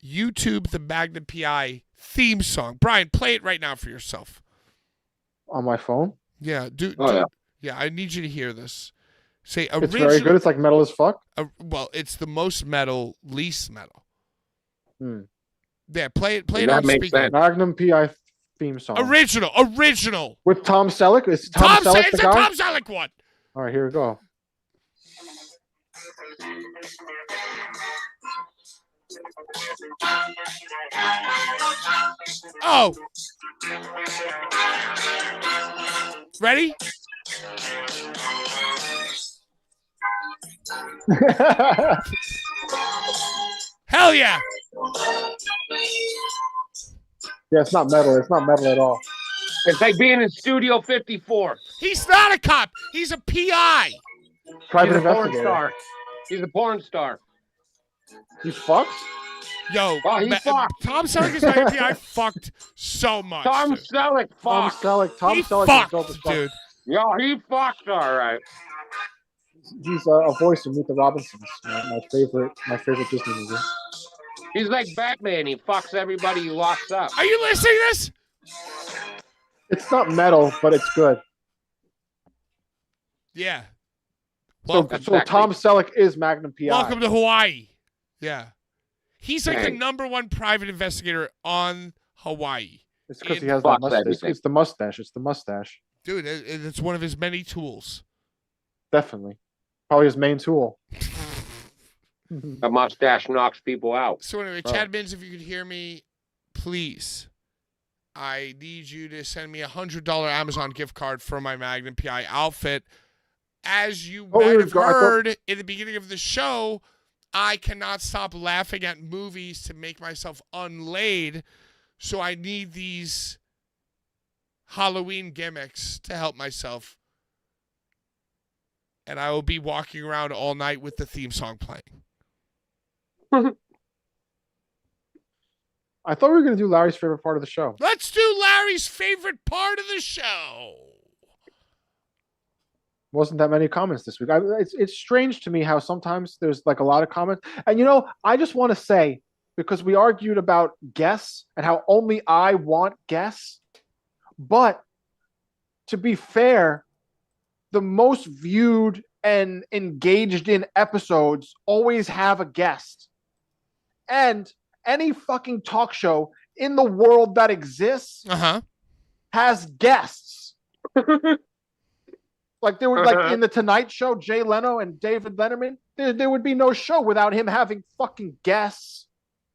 YouTube the Magnum PI theme song. Brian, play it right now for yourself. On my phone? Yeah, yeah, I need you to hear this. Say original. It's very good. It's like metal as fuck. Well, it's the most metal, least metal. Yeah, play it that on speaker. Magnum PI theme song. Original. With Tom Selleck? Is Tom Selleck the guy? It's a Tom Selleck one. All right, here we go. Oh. Ready? Hell yeah. Yeah, it's not metal. It's not metal at all. It's like being in Studio 54. He's not a cop. He's a PI. Private He's a porn investigator. star. He's a porn star. He fucked? Yo, Oh, he fucked. Tom Selleck is my PI fucked so much. Tom dude. Selleck Tom fucked. Selleck. Tom He Selleck is fucked, dope as fuck. dude. Yo, he fucked, all right. He's a voice in Meet the Robinsons. My favorite Disney movie. He's like Batman. He fucks everybody he locks up. Are you listening to this? It's not metal, but it's good. Yeah. So, Welcome, so Tom Selleck is Magnum PI. welcome to Hawaii. Yeah. He's like the Dang. #1 private investigator on Hawaii. It's because he It has that fucks mustache. everything. It's the mustache. It's the mustache. Dude, it's one of his many tools. Definitely. Probably his main tool. A mustache knocks people out. So anyway, Right. Chad Binns, if you could hear me, please, I need you to send me a $100 Amazon gift card for my Magnum PI outfit. As you Oh, might we have were- I thought- heard in the beginning of the show, I cannot stop laughing at movies to make myself unlaid. So I need these Halloween gimmicks to help myself. And I will be walking around all night with the theme song playing. I thought we were going to do Larry's favorite part of the show. Let's do Larry's favorite part of the show. Wasn't that many comments this week. It's strange to me how sometimes there's like a lot of comments. And you know, I just want to say, because we argued about guests and how only I want guests, but to be fair, the most viewed and engaged in episodes always have a guest. And any fucking talk show in the world that exists has guests. Like there were like in the Tonight Show, Jay Leno and David Letterman, there would be no show without him having fucking guests.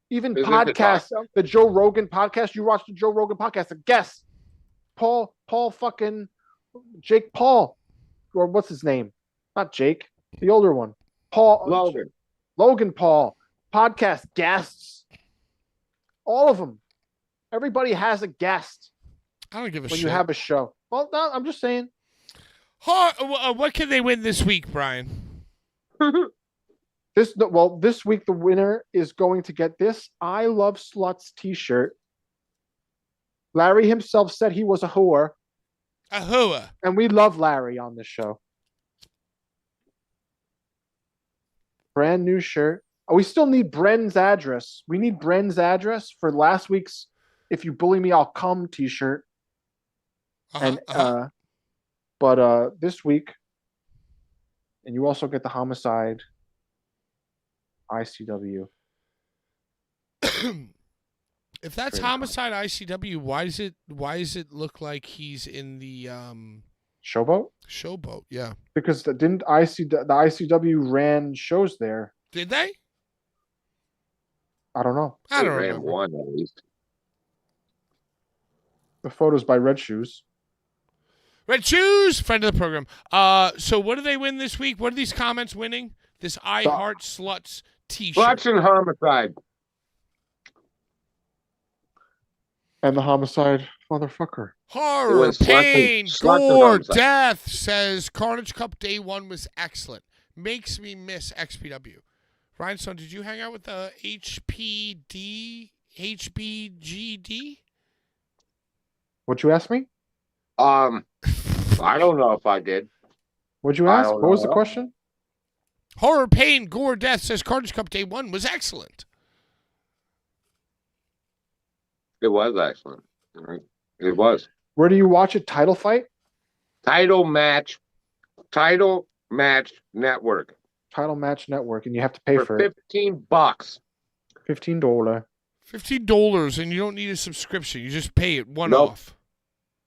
Even Is it podcasts, the Joe Rogan podcast. You watch the Joe Rogan podcast, a guest. Paul fucking Jake Paul. Or what's his name? Not Jake, the older one. Logan Paul. Podcast guests. All of them. Everybody has a guest I don't give a when shit. you have a show. Well, no, I'm just saying. What can they win this week, Brian? This week the winner is going to get this I Love Sluts t-shirt. Larry himself said he was a whore. A hooah. And we love Larry on this show. Brand new shirt. Oh, we still need Bren's address. We need Bren's address for last week's If You Bully Me, I'll Come t-shirt. But this week, and you also get the Homicide ICW. If that's Homicide ICW, why does it look like he's in the Showboat? Showboat? Yeah. Because the ICW ran shows there. Did they? I don't know. I don't Ran remember. one at least. The photos by Red Shoes. Red Shoes, friend of the program. So what do they win this week? What are these comments winning? This I Heart Sluts t-shirt. Sluts and Homicide. And the Homicide motherfucker. Horror, was pain, Sluts and gore, Homicide. death, says Carnage Cup Day 1 was excellent. Makes me miss XPW. Rhinestone, did you hang out with the HBGD? What'd you ask me? I don't know if I did. What'd you I ask? don't What was the know. question? Horror, pain, gore, death, says Carnage Cup Day 1 was excellent. It was excellent. It was. Where do you watch it? Title Fight? Title Match Network Title Match Network, and you have to pay for it. $15. $15. $15, and you don't need a subscription. You just pay it one Nope. off.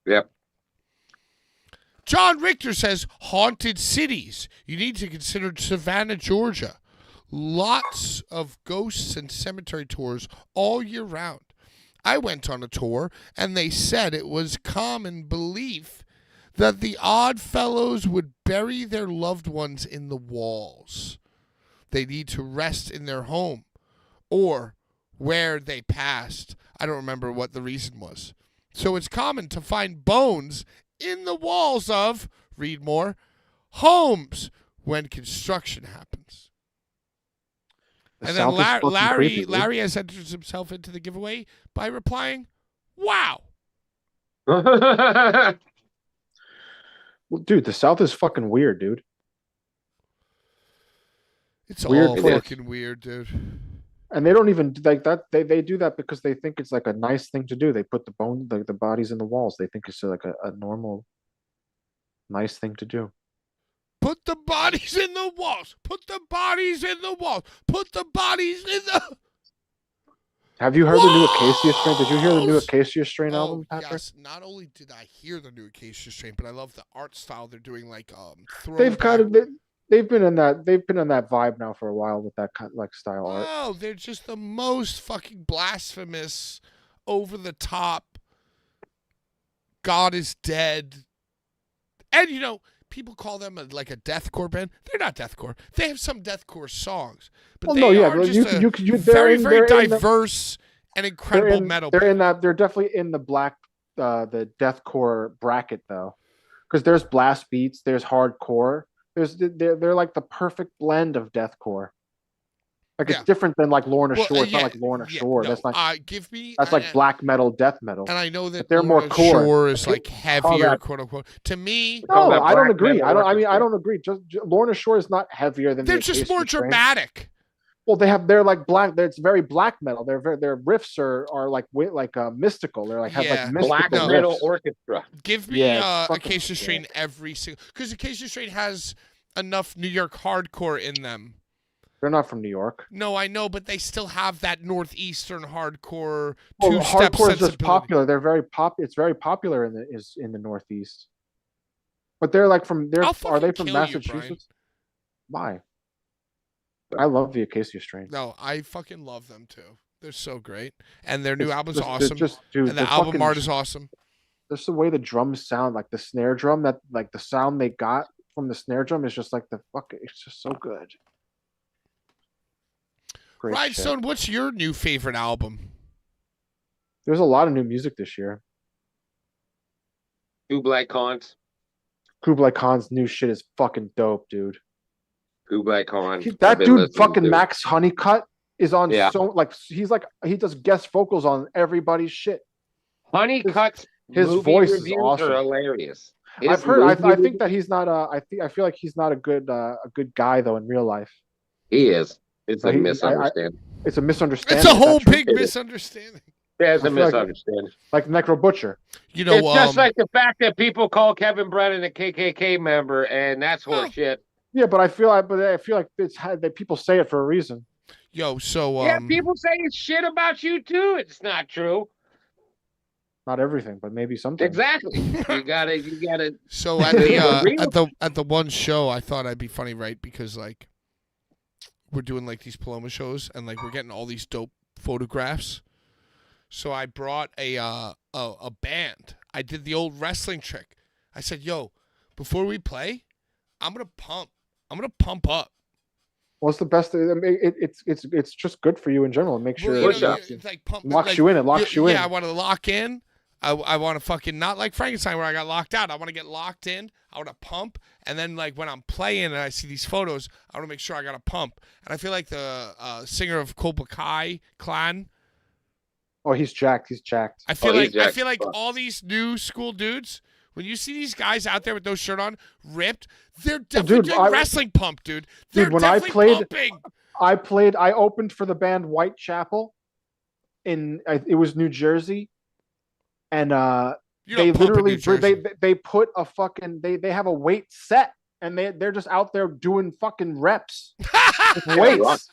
Yep. John Richter says, haunted cities. You need to consider Savannah, Georgia. lots of ghosts and cemetery tours all year round. I went on a tour, and they said it was common belief that the Odd Fellows would bury their loved ones in the walls. They need to rest in their home or where they passed. I don't remember what the reason was. So it's common to find bones in the walls of, read more, homes when construction happens. And then Larry has entered himself into the giveaway by replying, "Wow." Well, dude, the South is fucking weird, dude. It's Weird all place. fucking weird, dude. And they don't even like that. They do that because they think it's like a nice thing to do. They put the bodies in the walls. They think it's like a normal, nice thing to do. Put the bodies in the walls. Put the bodies in the walls. Put the bodies in the... Have you heard the new Acacia Strain? Did you hear the new Acacia Strain album, Patrick? Yes. Not only did I hear the new Acacia Strain, but I love the art style they're doing. Like They've been in that vibe now for a while with that kind like style art. Oh, they're just the most fucking blasphemous, over the top. God is dead, and people call them like a deathcore band. They're not deathcore. They have some deathcore songs, but very diverse and incredible metal. They're definitely in the black, the deathcore bracket though, because there's blast beats, there's hardcore. They're like the perfect blend of deathcore. Like it's different than like Lorna Shore. It's not like Lorna Shore. No, that's not. That's like black metal, death metal. And I know that they're more core. Shore is like heavier, quote unquote. To me, no, I don't agree. I don't agree. Just Lorna Shore is not heavier than. They're just more dramatic. Well, they're like black. It's very black metal. Their riffs are like mystical. They're like have like mystical black metal orchestra. Give me Acacia Strain every single, because Acacia Strain has enough New York hardcore in them. They're not from New York. No, I know, but they still have that northeastern hardcore. Hardcore is just popular. They're very It's very popular in the Northeast. But they're like are they from Massachusetts? Why? I love the Acacia Strain. No, I fucking love them too. They're so great, and their new album's awesome. And the album art is awesome. Just the way the drums sound, like the snare drum, that like the sound they got from the snare drum is just like it's just so good. Great Rhinestone, what's your new favorite album? There's a lot of new music this year. Kublai Khan's new shit is fucking dope, dude. Kublai Khan. That dude, fucking Max Honeycutt, is on he does guest vocals on everybody's shit. Honeycutt's his voice is awesome. Are hilarious. I've heard. I think that he's not. I feel like he's not a good guy though in real life. He is. It's a misunderstanding. It's a misunderstanding. It's a whole big misunderstanding. Yeah, it's a misunderstanding. Like Necro Butcher. It's just like the fact that people call Kevin Brennan a KKK member, and that's horseshit. Yeah, but I feel like that people say it for a reason. Yo, so people say shit about you too. It's not true. Not everything, but maybe something. Exactly. You gotta. So at the one show, I thought I'd be funny, right? Because like we're doing like these Paloma shows, and like we're getting all these dope photographs. So I brought a band. I did the old wrestling trick. I said, "Yo, before we play, I'm gonna pump up." Well, it's the best. I mean, it's just good for you in general. It makes sure it's like pump, locks you in. It locks you in. Yeah, I want to lock in. I want to fucking, not like Frankenstein where I got locked out. I want to get locked in. I want to pump, and then like when I'm playing and I see these photos, I want to make sure I got to pump. And I feel like the singer of Cobra Kai Clan. Oh, he's jacked. He's jacked. I feel like all these new school dudes. When you see these guys out there with no shirt on, ripped, they're definitely doing wrestling pump, dude. They're when definitely pumping. I opened for the band Whitechapel it was New Jersey, and they literally they put a fucking they have a weight set, and they're just out there doing fucking reps with weights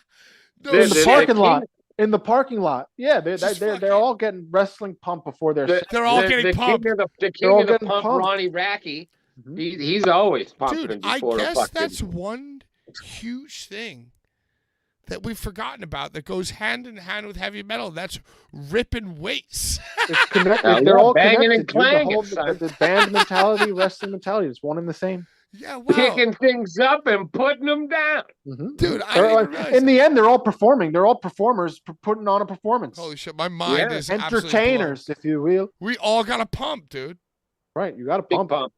in the parking lot. In the parking lot, yeah, they're all getting wrestling pump before they're all getting pumped. The king of the pump, Ronnie Racky, he's always pumping. Dude, I guess that's one huge thing that we've forgotten about that goes hand in hand with heavy metal. That's ripping weights. It's connected. Yeah, They're all banging connected. and Dude. clanging, son. The band mentality, wrestling mentality, it's one and the same. Yeah, wow. Picking things up and putting them down. Dude, I didn't even realize in the end, they're all performing. They're all performers putting on a performance. Holy shit, my mind is absolutely entertainers, blown. if you will. We all got a pump, dude. Right, you got to Big pump. pump.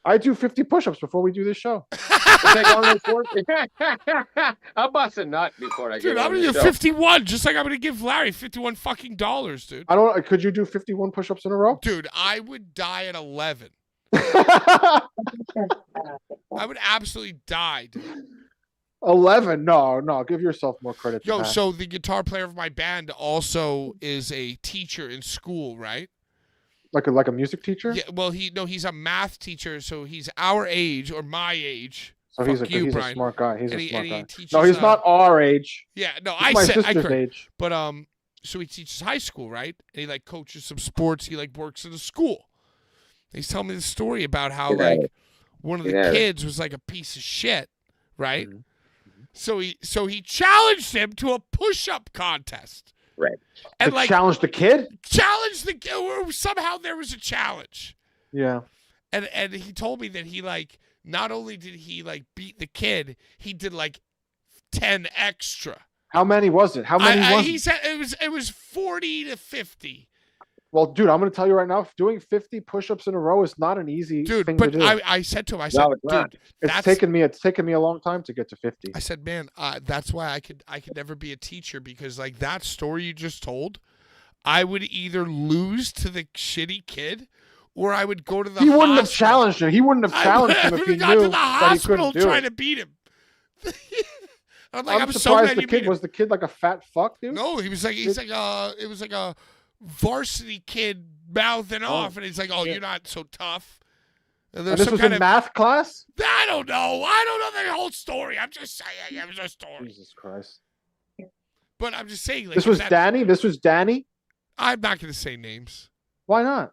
I do 50 push-ups before we do this show. I'll bust a nut before I get Dude, I'm on gonna the do show. 51, just like I'm gonna give Larry 51 fucking dollars, dude. I don't. Could you do 51 push-ups in a row? Dude, I would die at 11. I would absolutely die, dude. 11? No. Give yourself more credit. Yo, to that. so the guitar player of my band also is a teacher in school, right? like a music teacher. Yeah, well, he's a math teacher, so he's our age or my age. So Fuck he's Brian. a smart guy. He's And a he- smart and he guy. teaches, No, he's not our age. Yeah, no, He's my sister's correct. age. But so he teaches high school, right? And he like coaches some sports. He like works in a school. He's telling me the story about how Yeah. like one of the Yeah. kids was like a piece of shit, right? Mhm. So he challenged him to a push-up contest. Right. And To like challenge the kid. challenged the or somehow there was a challenge. Yeah. And he told me that he like not only did he like beat the kid, he did like 10 extra. How many was it? How many was He it? said it was 40 to 50. Well, dude, I'm going to tell you right now, doing 50 push-ups in a row is not an easy Dude, thing but to do. I said to him, I said, it's not. dude, It's taken me a long time to get to 50. I said, man, that's why I could never be a teacher, because like that story you just told, I would either lose to the shitty kid or I would go to the He wouldn't have hospital. challenged him. He wouldn't have challenged him if he gone knew to the that he hospital couldn't do trying it. to beat him. I'm like, I'm I'm so surprised glad the you kid beat him. was the kid like a fat fuck, dude. No, it was like it was like a varsity kid mouthing off, and he's like, "Oh, Yeah. you're not so tough." And And there's this some was kind in of math class? I don't know the whole story. I'm just saying it was a story. Jesus Christ. But I'm just saying, like, This was that, Danny? This was Danny? I'm not going to say names, Why not?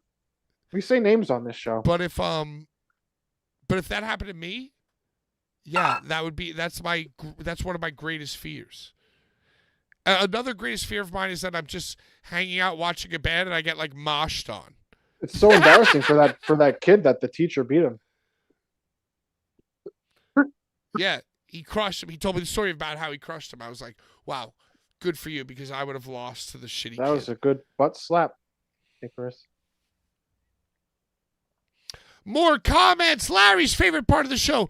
We say names on this show. but if that happened to me, yeah, that's one of my greatest fears. Another greatest fear of mine is that I'm just hanging out watching a band and I get like moshed on. It's so embarrassing for that kid that the teacher beat him. Yeah, he crushed him. He told me the story about how he crushed him. I was like, wow, good for you, because I would have lost to the shitty That kid. was a good butt slap, Icarus. More comments. Larry's favorite part of the show.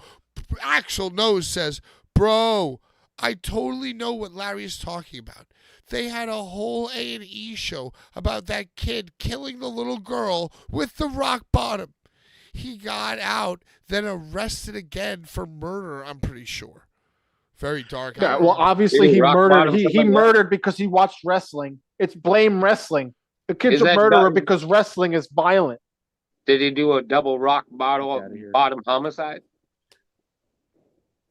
Axel Nose says, bro, I totally know what Larry is talking about. They had a whole A&E show about that kid killing the little girl with the rock bottom. He got out, then arrested again for murder, I'm pretty sure. Very dark. Yeah, well, obviously Did he he rock murdered. bottom He somebody else? murdered because he watched wrestling. It's blame wrestling. The kid's Is a that murderer done? because wrestling is violent. Did he do a double rock bottom Get outta here. homicide?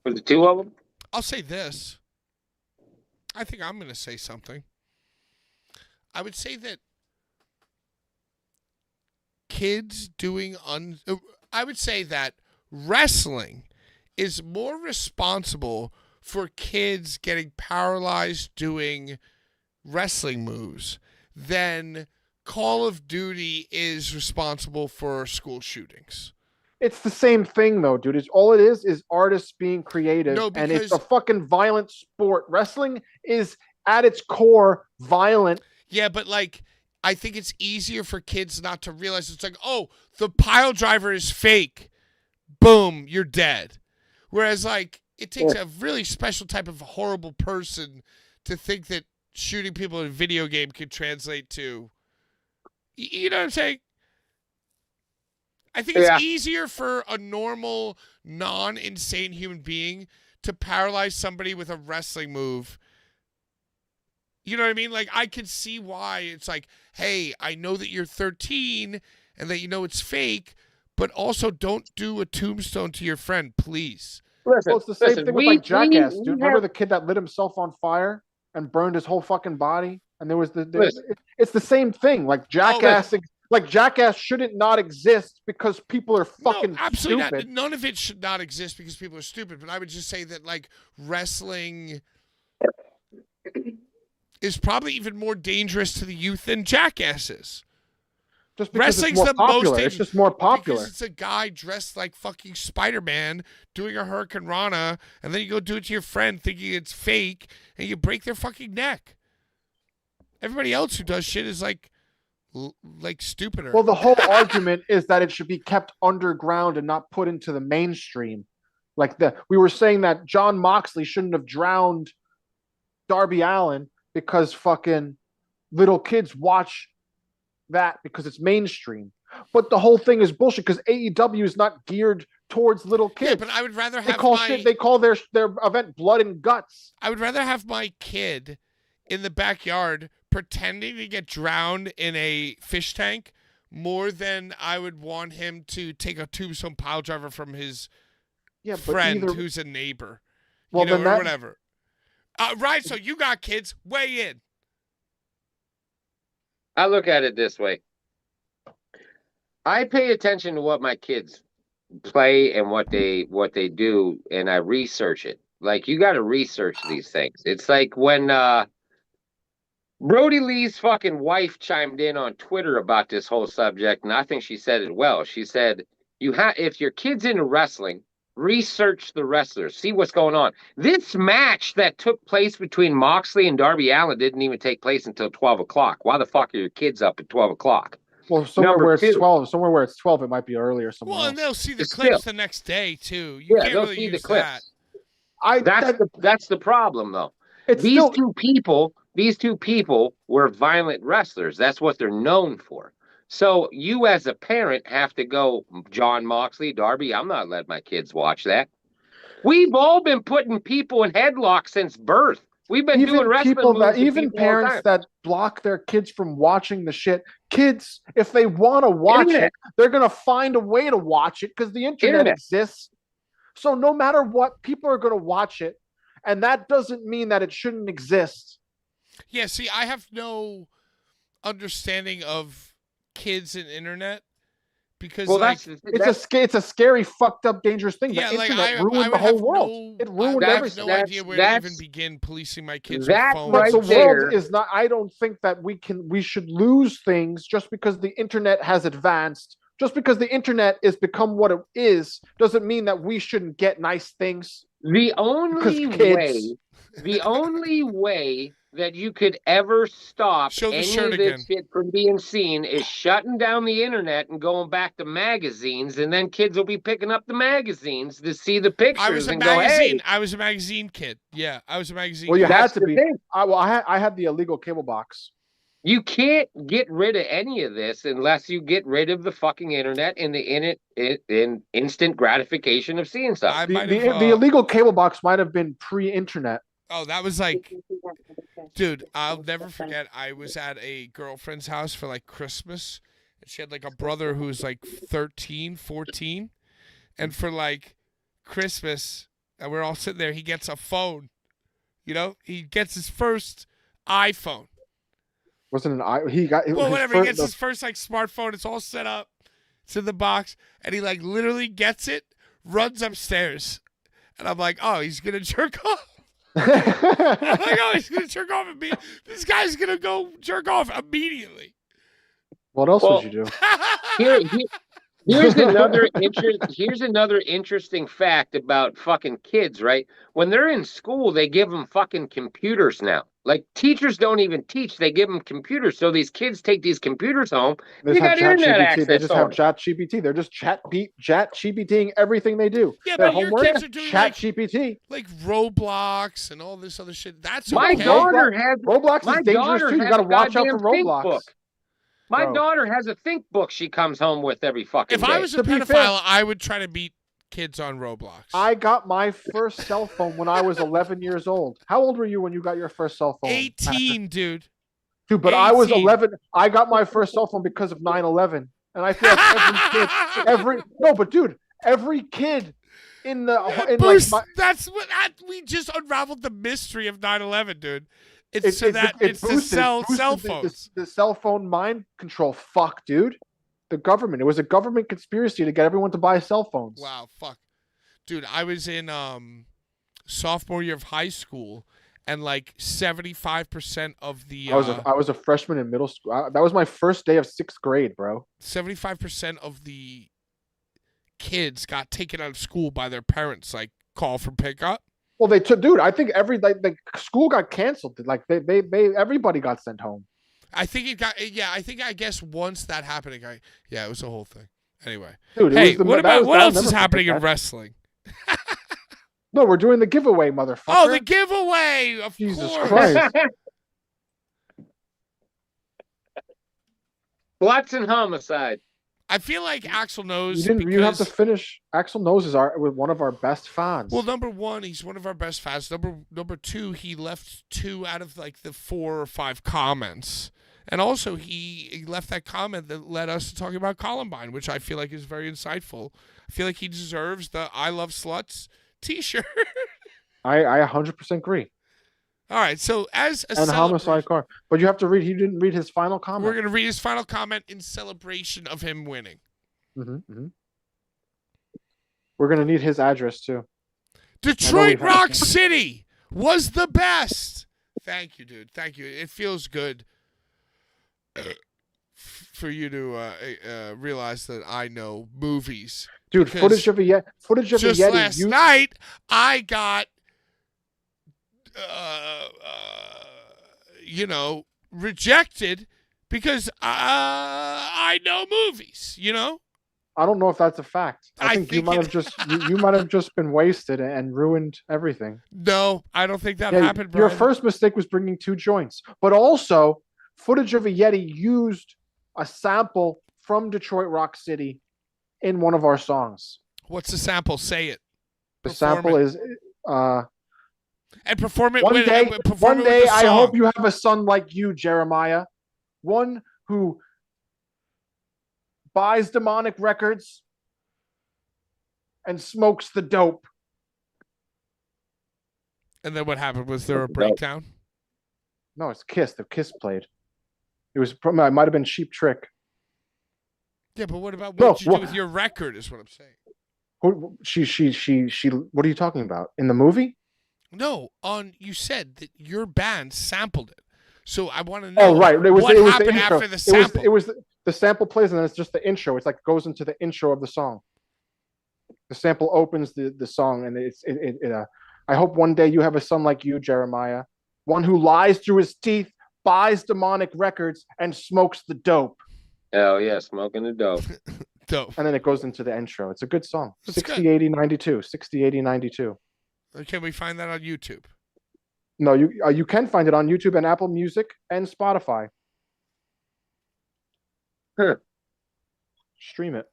Was it two of them? I'll say this. I think I'm going to say something. I would say that kids doing I would say that wrestling is more responsible for kids getting paralyzed doing wrestling moves than Call of Duty is responsible for school shootings. It's the same thing, though, dude. It's all it is artists being creative, No, and it's a because- fucking violent sport. Wrestling is at its core violent. Yeah, but like, I think it's easier for kids not to realize. It's like, oh, the pile driver is fake. Boom, you're dead. Whereas, like, it takes a really special type of horrible person to think that shooting people in a video game could translate to. You know what I'm saying? I think it's Yeah. easier for a normal, non-insane human being to paralyze somebody with a wrestling move. You know what I mean? Like, I can see why it's like, hey, I know that you're 13 and that you know it's fake, but also don't do a tombstone to your friend, please. Listen, Well, it's the same thing with like Jackass, dude. Remember the kid that lit himself on fire and burned his whole fucking body? And there was Listen. it's the same thing. Like Jackass, Like Jackass shouldn't not exist because people are fucking absolutely stupid. None of it should not exist because people are stupid. But I would just say that like wrestling is probably even more dangerous to the youth than Jackass is. Just because Wrestling's it's more the most popular. It's just more popular. Because it's a guy dressed like fucking Spider-Man doing a Hurricane Rana, and then you go do it to your friend thinking it's fake, and you break their fucking neck. Everybody else who does shit is like stupider. Well, the whole argument is that it should be kept underground and not put into the mainstream. We were saying that John Moxley shouldn't have drowned Darby Allin because fucking little kids watch that because it's mainstream. But the whole thing is bullshit because AEW is not geared towards little kids. Yeah, but I would rather have they call their event Blood and Guts. I would rather have my kid in the backyard pretending to get drowned in a fish tank more than I would want him to take a tombstone pile driver from his friend who's a neighbor. Or whatever. Right, so you got kids, weigh in. I look at it this way. I pay attention to what my kids play and what they do, and I research it. Like, you got to research these things. It's like when Brody Lee's fucking wife chimed in on Twitter about this whole subject, and I think she said it well. She said, if your kid's into wrestling, research the wrestlers, see what's going on. This match that took place between Moxley and Darby Allin didn't even take place until 12 o'clock. Why the fuck are your kids up at 12 o'clock? Well, somewhere where it's 12, it might be earlier somewhere Well, else. and they'll see the clips the next day, too. You can't they'll really see use the clips. That. That's the problem, though. These two people were violent wrestlers. That's what they're known for. So you as a parent have to go, John Moxley, Darby, I'm not letting my kids watch that. We've all been putting people in headlocks since birth. We've been doing wrestling moves. Even parents that block their kids from watching the shit. Kids, if they want to watch it, they're going to find a way to watch it because the internet exists. So no matter what, people are going to watch it. And that doesn't mean that it shouldn't exist. Yeah, see, I have no understanding of kids and internet because it's a scary, fucked up, dangerous thing. The internet ruined the whole world. It ruined everything. I have no idea where to even begin policing my kids with phones. But the world is not. I don't think that we should lose things just because the internet has advanced. Just because the internet has become what it is doesn't mean that we shouldn't get nice things. The only way that you could ever stop any of this shit from being seen is shutting down the internet and going back to magazines, and then kids will be picking up the magazines to see the pictures I was a magazine kid. Yeah, I was a magazine. Well, you kid. had to be. I had the illegal cable box. You can't get rid of any of this unless you get rid of the fucking internet and the instant gratification of seeing stuff. The illegal cable box might have been pre-internet. Oh, that was like, dude, I'll never forget. I was at a girlfriend's house for like Christmas, and she had like a brother who was like 13, 14. And for like Christmas, and we're all sitting there, he gets a phone. You know, he gets his first iPhone. Wasn't an he got whatever. He gets his first like smartphone. It's all set up. It's in the box, and he like literally gets it, runs upstairs, and I'm like, oh, he's gonna jerk off. I'm like, oh, he's gonna jerk off immediately. This guy's gonna go jerk off immediately. What else would you do? Here's another interesting fact about fucking kids, right? When they're in school, they give them fucking computers now. Like, teachers don't even teach. They give them computers. So these kids take these computers home. They got internet access. They just have ChatGPT. They're just ChatGPTing everything they do. Yeah, but your kids are doing ChatGPT. Like Roblox and all this other shit. That's my okay. daughter has Roblox is dangerous too. You got to watch out for Roblox. My daughter has a think book she comes home with every fucking day. If I was a pedophile, I would try to beat kids on Roblox. I got my first cell phone when I was 11 years old. How old were you when you got your first cell phone? 18, dude. Dude, but 18. I was 11. I got my first cell phone because of 9/11. And I feel like every kid in we just unraveled the mystery of 9/11, dude. It's to sell cell phones. The cell phone mind control. Fuck, dude. The government. It was a government conspiracy to get everyone to buy cell phones. Wow, fuck. Dude, I was in sophomore year of high school, and like 75% of the I was a freshman in middle school. That was my first day of 6th grade, bro. 75% of the kids got taken out of school by their parents, like call for pickup. Well, they took, dude. I think the school got canceled. Like they everybody got sent home. I think it got I guess once that happened, it was a whole thing. Anyway, dude. Hey, what else is happening in wrestling? No, we're doing the giveaway, motherfucker. Oh, the giveaway! Of Jesus course. Christ. Watson homicide. I feel like Axel knows. You have to finish. Axel knows is one of our best fans. Well, number one, he's one of our best fans. Number two, he left 2 out of like the 4 or 5 comments, and also he left that comment that led us to talking about Columbine, which I feel like is very insightful. I feel like he deserves the "I Love Sluts" T-shirt. I 100% agree. All right, so as a and homicide car, but you have to read. He didn't read his final comment. We're gonna read his final comment in celebration of him winning. Mm-hmm. We're gonna need his address too. Detroit Rock City was the best. Thank you, dude. Thank you. It feels good for you to realize that I know movies. Dude, footage of a Yeti. Just last night, I got. Rejected because I know movies, I don't know if that's a fact. I think you might have just been wasted and ruined everything. No, I don't think that happened, bro. Your first mistake was bringing 2 joints, but also footage of a Yeti used a sample from Detroit Rock City in one of our songs. What's the sample? Say it. The sample is and perform it. One day, I hope you have a son like you, Jeremiah. One who buys demonic records and smokes the dope. And then what happened? Was there a breakdown? No, it's Kiss. The Kiss played. It might have been Cheap Trick. Yeah, but what about what did you do with your record? Is what I'm saying. She. What are you talking about? In the movie? No, you said that your band sampled it. So I want to know. Oh, right. What happened after the sample. It was the sample plays and then it's just the intro. It's like goes into the intro of the song. The sample opens the song and I hope one day you have a son like you, Jeremiah, one who lies through his teeth, buys demonic records, and smokes the dope. Oh yeah, smoking the dope. Dope. And then it goes into the intro. It's a good song. That's 60, good. 80, 92. 60, 80, 92. Can we find that on YouTube? No, you can find it on YouTube and Apple Music and Spotify. Stream it.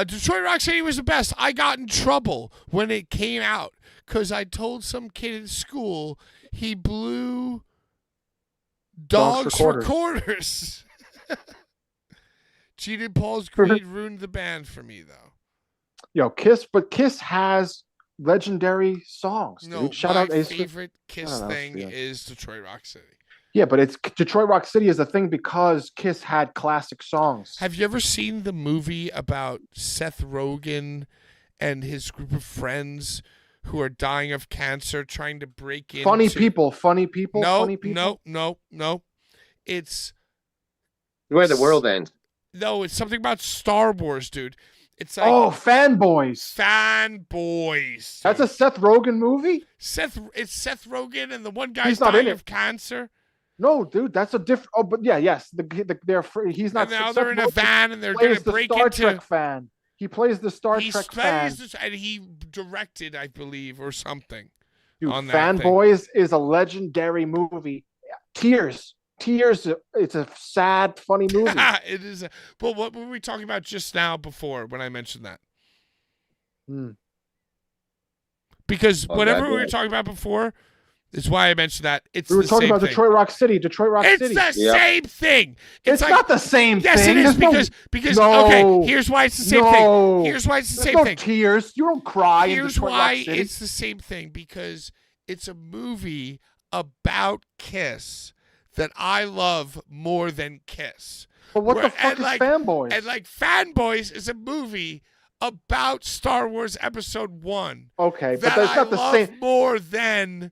Detroit Rock City was the best. I got in trouble when it came out because I told some kid in school he blew dogs recorders. Cheated Paul's Creed ruined the band for me, though. Yo, Kiss has legendary songs. No, dude. Shout my out Ace favorite Kiss thing is Detroit Rock City. Yeah, but it's Detroit Rock City is a thing because Kiss had classic songs. Have you ever seen the movie about Seth Rogen and his group of friends who are dying of cancer trying to break in? Funny people. No. It's where the world ends. No, it's something about Star Wars, dude. It's like Fanboys. Fanboys. That's a Seth Rogen movie? It's Seth Rogen and the one guy's dying of cancer. No, dude, that's a different. Oh, but yes, he's not. And now they're in a van and they're going to break Star into. Trek fan. He plays the Star Trek fan. And he directed, I believe, or something. Dude, on that Fanboys is a legendary movie. Tears. It's a sad, funny movie. It is. But what were we talking about just now before when I mentioned that? Because whatever we were talking about before is why I mentioned that. We were talking about Detroit Rock City. It's the same thing. It's like, not the same thing. Yes, it is because okay. Here's why it's the same thing. Here's why it's the same thing. Tears. You don't cry. Here's why it's the same thing because it's a movie about Kiss that I love more than Kiss. But what the fuck is Fanboys? And like Fanboys is a movie about Star Wars Episode 1. Okay, but that's not the same. More than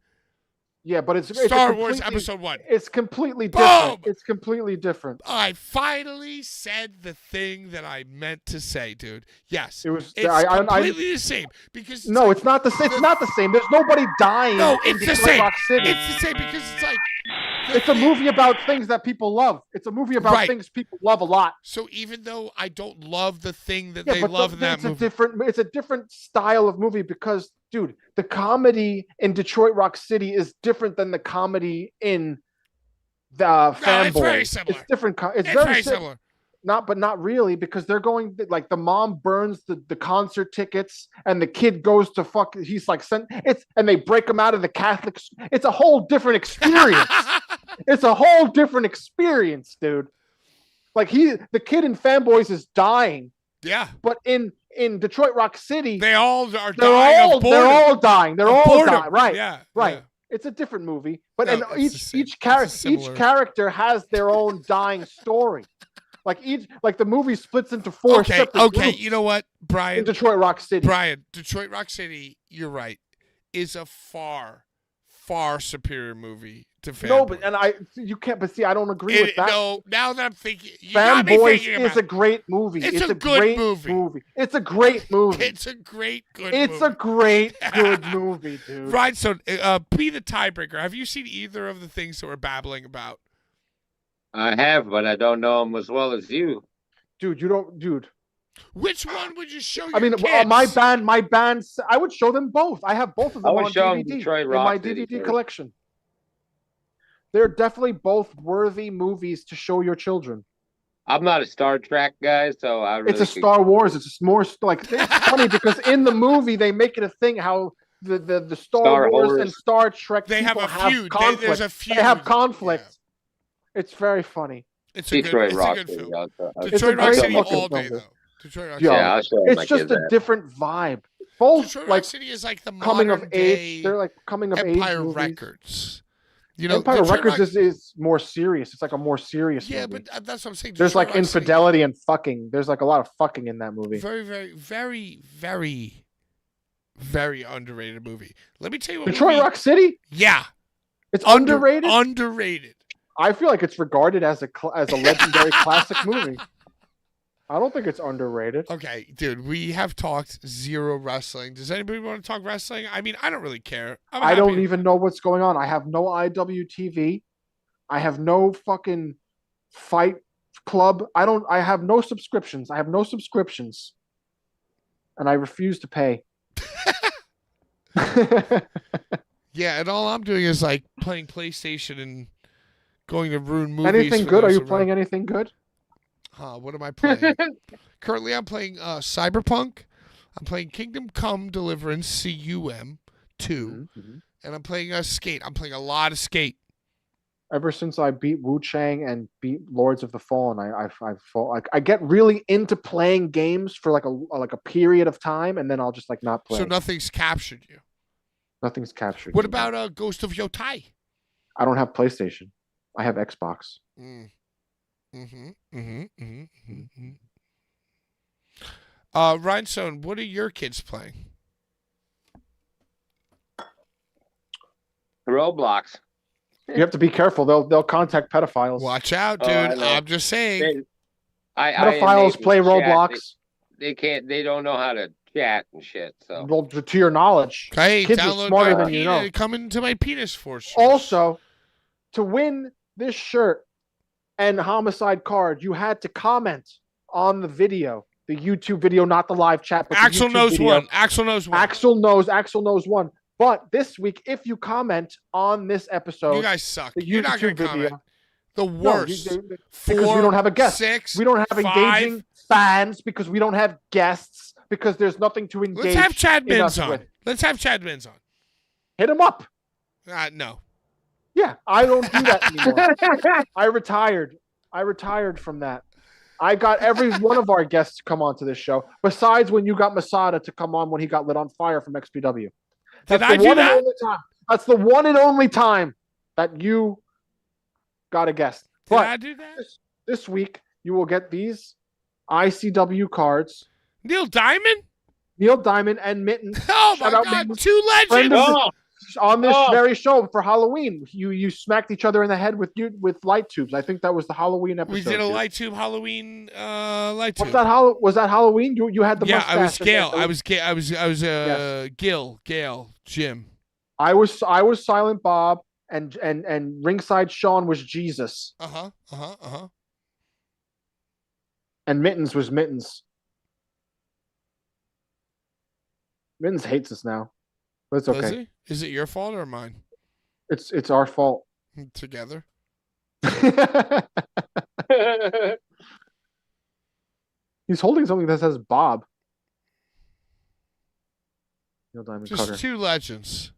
but it's Star Wars Episode 1. It's completely different. Boom! It's completely different. I finally said the thing that I meant to say, dude. Yes, it's completely the same because it's not the same. It's not the same. There's nobody dying. No, it's the same. Rock City. It's the same because it's like it's a movie about things that people love. It's a movie about things people love a lot. So even though I don't love the thing that they love in that movie, it's a different style of movie because, dude, the comedy in Detroit Rock City is different than the comedy in the Fanboys. It's very similar. It's different. It's very similar. Not really, because they're going like the mom burns the concert tickets and the kid goes to he's like and they break him out of the Catholic. It's a whole different experience. It's a whole different experience, dude. Like the kid in Fanboys is dying. Yeah. But in Detroit Rock City, they all are dying. They're all dying. They're all dying. Right. Yeah. Right. Yeah. It's a different movie, but each character has their own dying story. Like the movie splits into four separate groups. You know what, Brian? In Detroit Rock City. Detroit Rock City, you're right, is a far, far superior movie to Fanboys. No, but you can't. But see, I don't agree with that. No, now that I'm thinking, Fanboys is a great movie. It's a good movie. It's a great movie. It's a great good. It's a great good movie, dude. Right. So, be the tiebreaker. Have you seen either of the things that we're babbling about? I have, but I don't know them as well as you. Dude. Which one would you show your kids? My band, I would show them both. I have both of them on DVD in my DVD collection. They're definitely both worthy movies to show your children. I'm not a Star Trek guy, so it's a Star Wars. It's more like it's funny because in the movie they make it a thing how the Star Wars and Star Trek they have a feud. There's a feud. They have conflict. Yeah. It's very funny. It's a good film. Detroit Rock City all day though. Detroit Rock City. It's just a different vibe. Both Detroit like Rock City is like the coming of age. They're like coming of age. Empire Records. You know, Empire Records is more serious. It's like a more serious movie. Yeah, but that's what I'm saying. There's like infidelity and fucking. There's like a lot of fucking in that movie. Very, very, very, very, very underrated movie. Let me tell you what Detroit Rock City? Yeah. It's underrated? Underrated. I feel like it's regarded as a legendary classic movie. I don't think it's underrated. Okay, dude, we have talked zero wrestling. Does anybody want to talk wrestling? I mean, I don't really care. I don't even know what's going on. I have no IWTV. I have no fucking Fight Club. I have no subscriptions. And I refuse to pay. Yeah, and all I'm doing is like playing PlayStation and going to ruin movies. Anything good? Are you playing anything good? What am I playing? Currently, I'm playing Cyberpunk. I'm playing Kingdom Come Deliverance CUM 2, and I'm playing Skate. I'm playing a lot of Skate. Ever since I beat Wu Chang and beat Lords of the Fallen, I get really into playing games for like a period of time, and then I'll just like not play. So nothing's captured you. Nothing's captured. What about Ghost of Yotai? I don't have PlayStation. I have Xbox. Rhinestone, what are your kids playing? Roblox. You have to be careful. They'll contact pedophiles. Watch out, dude. I'm just saying. Pedophiles play Roblox. They can't. They don't know how to chat and shit. So, well, to your knowledge, hey, kids are smarter than you know. Come into my penis force. Also, to win this shirt and homicide card, you had to comment on the video, the YouTube video, not the live chat. But Axel knows one. Axel knows one. But this week, if you comment on this episode, you guys suck. The You're not going to comment. The worst. No, because we don't have a guest. We don't have engaging fans because we don't have guests because there's nothing to engage. Let's have Chad Mins on. Let's have Chad Mins on. Hit him up. No. Yeah, I don't do that anymore. I retired from that. I got every one of our guests to come on to this show, besides when you got Masada to come on when he got lit on fire from XPW. Did I do that? That's the one and only time that you got to guess. Did But I do that? this week, you will get these ICW cards. Neil Diamond? Neil Diamond and Mittens. Oh, my Shout out God. Mittens. 2 Friend legends. of Oh, on this Oh. very show for Halloween. You smacked each other in the head with light tubes. I think that was the Halloween episode. We did a dude. light tube Halloween light tube. Was that Halloween? You had the mustache. I was Gail. and- I was Yes. Gail, Jim. I was Silent Bob and ringside Sean was Jesus and Mittens was Mittens. Mittens hates us now, but it's Does okay. he? Is it your fault or mine? It's our fault. Together. He's holding something that says Bob. Neil Diamond Just Cutter. 2 legends.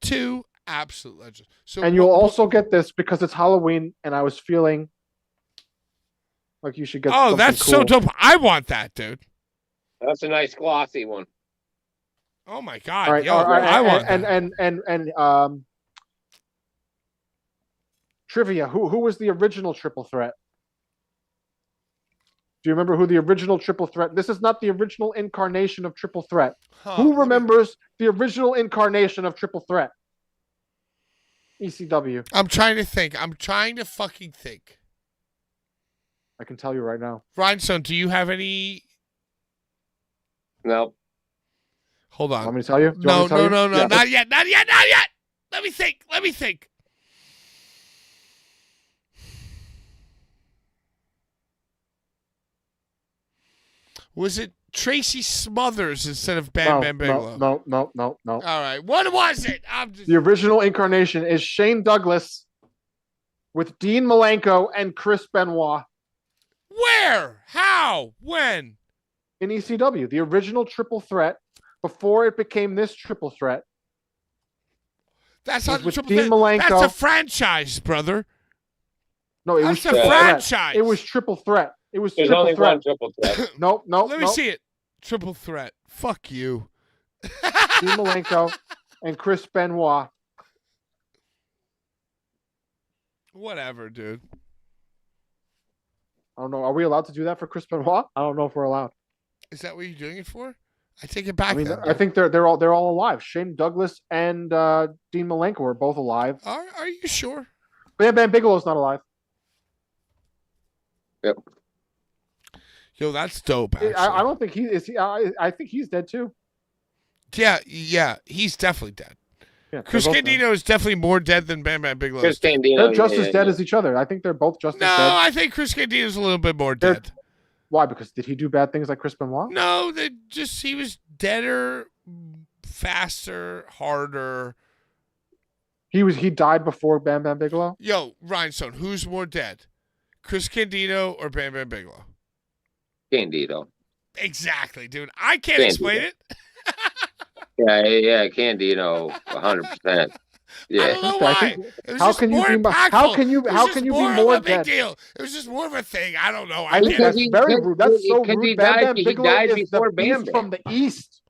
2 absolute legends. So And you'll also get this because it's Halloween, and I was feeling like you should get. Oh, something that's cool. so dope. I want that, dude. That's a nice glossy one. Oh my God. All right, Yo, all right, I want that. and trivia. Who was the original Triple Threat? Do you remember who the original Triple Threat? This is not the original incarnation of Triple Threat. Huh, Who let me- remembers the original incarnation of Triple Threat? ECW. I'm trying to think. I'm trying to fucking think. I can tell you right now. Rhinestone, do you have any? Nope. Hold on. Want me to tell you? Do you No, want me to tell no, you? no, Yeah. not yet, not yet, not yet. Let me think. Was it Tracy Smothers instead of Bam Bam Bigelow? No. All right, what was it? I'm just. The original incarnation is Shane Douglas with Dean Malenko and Chris Benoit Where? How? When? in ECW. The original Triple Threat before it became this Triple Threat. That's It not was the with triple Dean threat. Malenko. That's a franchise, brother. No, it was That's a Triple Threat. franchise. It was Triple Threat. It was There's Triple only Threat. one triple threat. Nope. Let me see it. Triple threat. Fuck you. Dean Malenko and Chris Benoit. Whatever, dude. I don't know. Are we allowed to do that for Chris Benoit? I don't know if we're allowed. Is that what you're doing it for? I take it back. I mean, then, I think they're all alive. Shane Douglas and Dean Malenko are both alive. Are you sure? Bam Bam Bigelow's not alive. Yep. Yo, that's dope. Actually. I don't think he is. I think he's dead too. Yeah, he's definitely dead. Yeah, Chris they're both dead. Candido is definitely more dead than Bam Bam Bigelow. Chris They're Candido. just yeah, as dead yeah. as each other. I think they're both just No, as dead. I think Chris Candido is a little bit more They're- dead. Why? Because did he do bad things like Chris Benoit? No, he was deader, faster, harder. He died before Bam Bam Bigelow. Yo, Rhinestone, who's more dead? Chris Candido or Bam Bam Bigelow? Candido. Exactly, dude. I can't Candido. explain it. Yeah, Candido, 100%. I Yeah. don't know I why. think- It was how just can you more be? impactful. How can you? It was How just can you be more more of a big dead? deal? It was just more of a thing. I don't know. I I think can't. that's he- very rude. That's so because he rude. Bam died- Bam he Bigelow died is before the Bam beast Bam. from the east.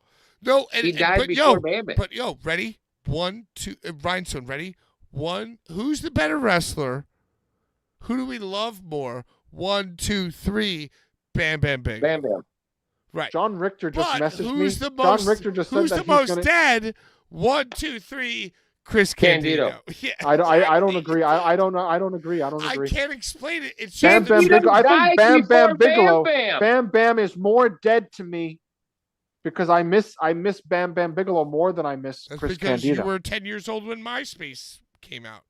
No, He died but before yo, Bam Bam. But yo, ready? 1, 2. Rhinestone, ready? 1. Who's the better wrestler? Who do we love more? 1, 2, 3. Bam Bam Bam. Bam Bam. Right. John Richter just But messaged me. who's the most? John Richter just who's said the that he's most gonna. dead? 1, 2, 3. Chris Candido. Yeah, I don't exactly. agree. I don't know. I don't agree. I don't I agree. can't explain it. It's Bam just Bam He Bigelow. I died think Bam Bam before Bigelow. Bam Bam. Bam Bam is more dead to me because I miss Bam Bam Bigelow more than I miss That's Chris because Candido. you were 10 years old when MySpace came out.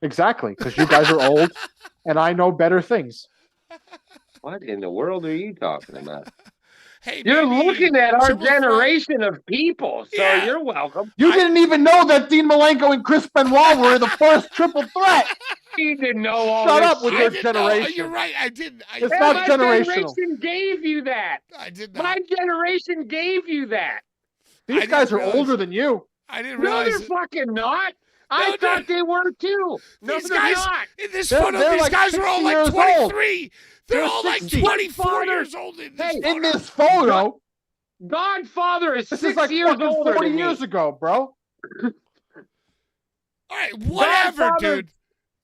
Exactly, because you guys are old and I know better things. What in the world are you talking about? Hey, You're maybe looking at our Triple Threat- generation of people, so Yeah. you're welcome. You didn't even know that Dean Malenko and Chris Benoit were the first Triple Threat. You didn't know all Shut this up with shit. your I didn't know. generation. You're right. I didn't. It's Yeah, not my generational. generation gave you that. I did not. My generation gave you that. These didn't guys are realize- older than you. I didn't No, realize they're it. fucking not. I No, thought they were too. No, These they're guys not. in this They're- photo, they're these like guys are all 60 like years old. 23. They're They're all like 60. 24 Father- years old in this Hey, photo. In this photo, Godfather is this 6 is like years fucking older 40 than years me. ago, bro. All right, whatever, Godfather- dude.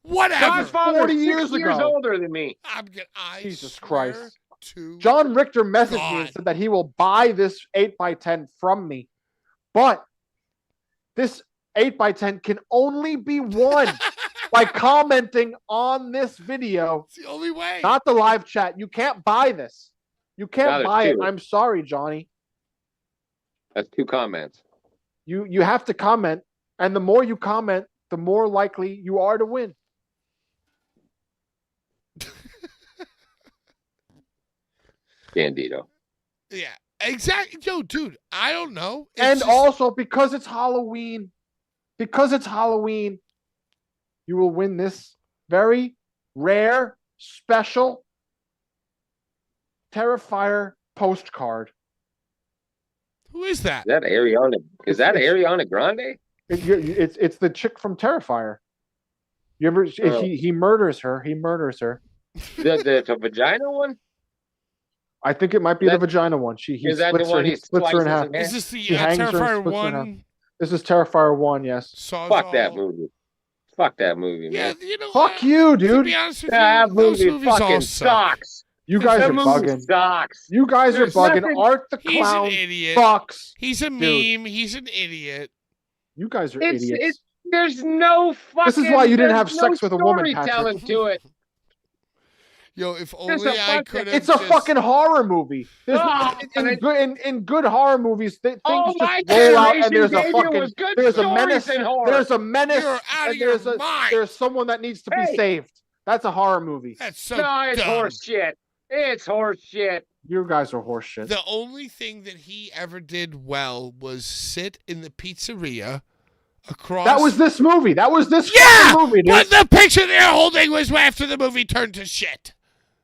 Whatever. Godfather 40 6 years years ago. older than me. I Jesus swear Christ. to John Richter messaged me God. and said that he will buy this 8x10 from me. But this 8x10 can only be won by commenting on this video, It's the only way. not the live chat. You can't buy this. You Now can't there's buy it. two. I'm sorry, Johnny. That's 2 comments. You have to comment, and the more you comment, the more likely you are to win. Bandito. Yeah, exactly. Yo, dude, I don't know. It's And just- also because it's Halloween, you will win this very rare, special Terrifier postcard. who is that? Is that Ariana? Is that It's- Ariana Grande? It's the chick from Terrifier. You ever? Oh. He murders her. He murders her. The vagina one? I think it might be the That- vagina one. He Is that the splits her. one He he splits her in slices half. in half? Is this the He hangs her and Terrifier splits her in one? This is Terrifier 1, yes. Sawzall? Fuck that movie. Fuck that movie, Yeah, man. you know Fuck what? you, To dude. be honest with That you, those movie movies all fucking suck. sucks. You guys That are movie bugging. sucks. You guys are There's bugging. nothing- Art the He's Clown an idiot. fucks. He's a Dude. meme. He's an idiot. You guys are It's idiots. there's no fucking. This is why you didn't there's have sex no with a woman, storytelling Patrick. to it. Yo, if There's only a I fucking- could have. It's a fucking horror movie. There's, Oh, in good horror movies, things Oh, just my roll out, and generation there's a gave you fucking was good there's a stories menace. in horror. There's a menace, You're out of and your mind. there's someone that needs to be Hey. saved. That's a horror movie. That's so No, it's dumb. horse shit. It's horse shit. You guys are horseshit. The only thing that he ever did well was sit in the pizzeria across. That was this movie. That was this Yeah, fucking movie, dude. but the picture they're holding was after the movie turned to shit.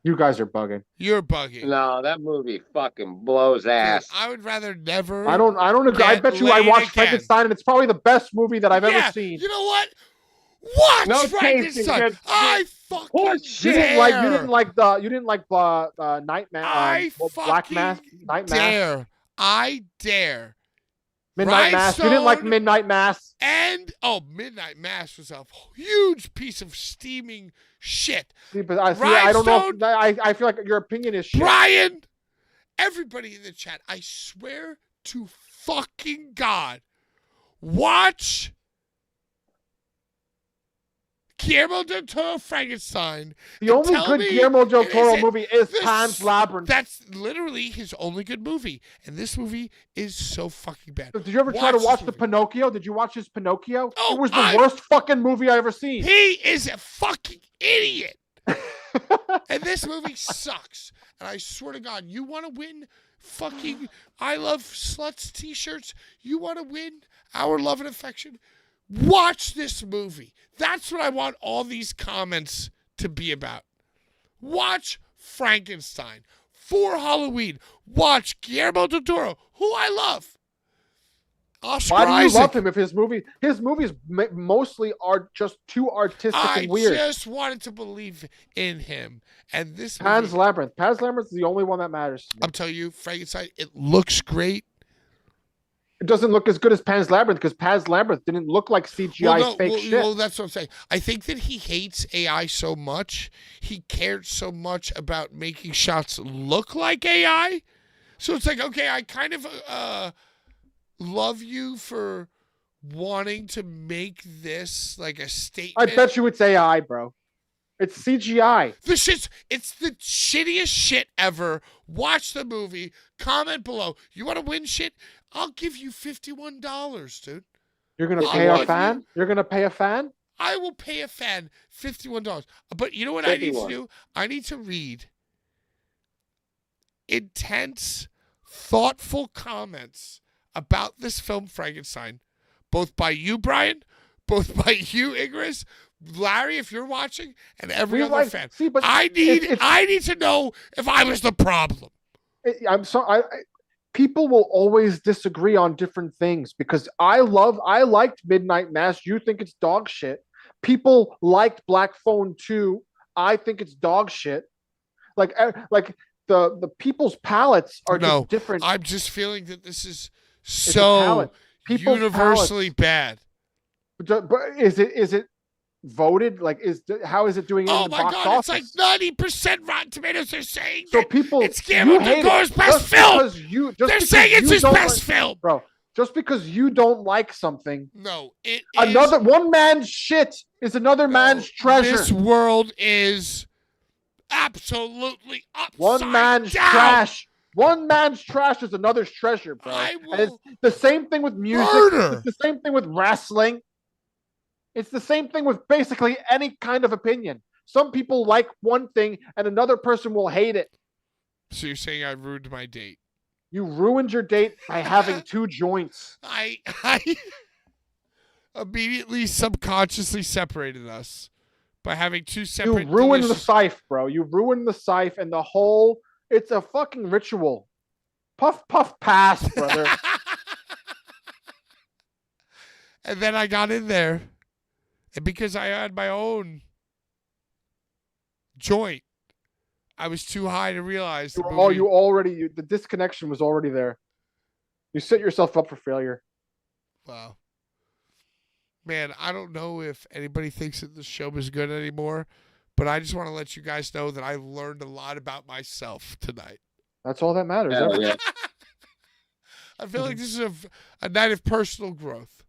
You guys are bugging. You're bugging. No, that movie fucking blows Dude, ass. I would rather never. I don't agree. I Get bet you I laid watched again. Frankenstein, and it's probably the best movie that I've Yeah, ever seen. You know what? Watch No taste in Frankenstein. good I shit. fucking Horse You dare. didn't like Nightmare. I Black fucking Mask. Night Mask. dare. I dare. Midnight Mass. You didn't like Rhinestone. Midnight Mass. And Midnight Mass was a huge piece of steaming shit. See, but I don't know. If, I feel like your opinion is shit. Brian, everybody in the chat, I swear to fucking God, watch Guillermo del Toro Frankenstein. The only tell good me, Guillermo del Toro is it movie is this- Pan's Labyrinth. That's literally his only good movie. And this movie is so fucking bad. Did you ever try to this watch the movie. Pinocchio? Did you watch his Pinocchio? Oh, It was the worst fucking movie I ever seen. He is a fucking idiot. And this movie sucks. And I swear to God, you want to win fucking I Love Sluts t-shirts? You want to win our love and affection? Watch this movie. That's what I want all these comments to be about. Watch Frankenstein. For Halloween, watch Guillermo del Toro, who I love. Oscar Why do you Isaac. love him if his movies mostly are just too artistic I and weird? just wanted to believe in him. And this Pan's movie, Labyrinth. Pan's Labyrinth is the only one that matters to me. I'm telling you, Frankenstein, it looks great. It doesn't look as good as Pan's Labyrinth because Pan's Labyrinth didn't look like CGI fake shit. Well, that's what I'm saying. I think that he hates AI so much. He cared so much about making shots look like AI. So it's like, okay, I kind of love you for wanting to make this like a I statement. bet you it's AI, bro. It's CGI. It's the shittiest shit ever. Watch the movie. Comment below. You want to win shit? I'll give you $51, dude. You're gonna I'll pay a give fan? you- You're gonna pay a fan? I will pay a fan $51. But you know what I need to 51. do? I need to read intense, thoughtful comments about this film, Frankenstein, both by you, Brian, both by you, Igris, Larry, if you're watching, and every other fan. See, but I it's- need to know if I was the problem. I'm sorry. People will always disagree on different things because I liked Midnight Mass. You think it's dog shit. People liked Black Phone 2. I think it's dog shit. Like the people's palates are No, just different. I'm just feeling that this is It's a so palate. People's universally palates. bad. But is it voted? Like, how is it doing in Oh the my box God, office? it's like 90% Rotten Tomatoes are saying So that people, it's Guillermo del Toro's best film. They're saying it's his best film. Bro, just because you don't like something. No, it another is. One man's shit is another man's treasure. This world is absolutely upside One man's down. trash. One man's trash is another's treasure, bro. And it's the same thing with music. It's the same thing with wrestling. It's the same thing with basically any kind of opinion. Some people like one thing and another person will hate it. So you're saying I ruined my date? You ruined your date by having 2 joints. I immediately subconsciously separated us by having 2 separate. You ruined the scythe, bro. You ruined the scythe and the whole. It's a fucking ritual. Puff, puff, pass, brother. And then I got in there, and because I had my own joint, I was too high to realize. The disconnection was already there. You set yourself up for failure. Wow. Man, I don't know if anybody thinks that the show is good anymore, but I just want to let you guys know that I learned a lot about myself tonight. That's all that matters. Yeah. I feel like this is a night of personal growth.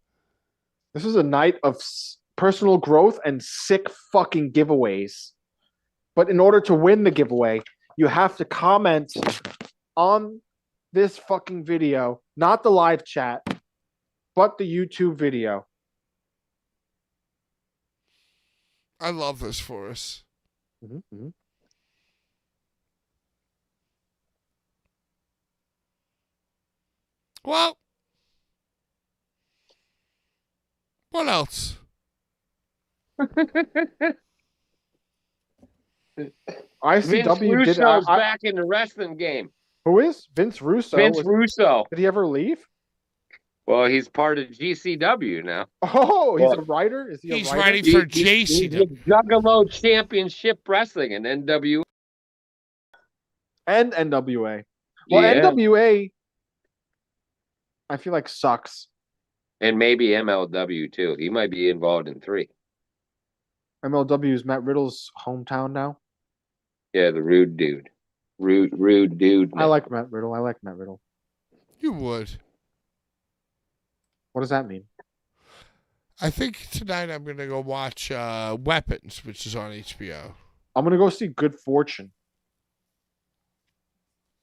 This is a night of personal growth and sick fucking giveaways. But in order to win the giveaway, you have to comment on this fucking video, not the live chat, but the YouTube video. I love this for us. Mm-hmm. Well, what else? ICW Vince Russo's back in the wrestling game. Who is? Vince Russo. Vince Russo. Did he ever leave? Well, he's part of GCW now. Oh, he's a writer? Is he a writer? He's writing for JCW. He's Juggalo Championship Wrestling and NWA. And NWA. Well, Yeah. NWA, I feel like sucks. And maybe MLW too. He might be involved in 3. MLW is Matt Riddle's hometown now. Yeah, the rude dude. Rude dude. I like Matt Riddle. You would. What does that mean? I think tonight I'm going to go watch Weapons, which is on HBO. I'm going to go see Good Fortune.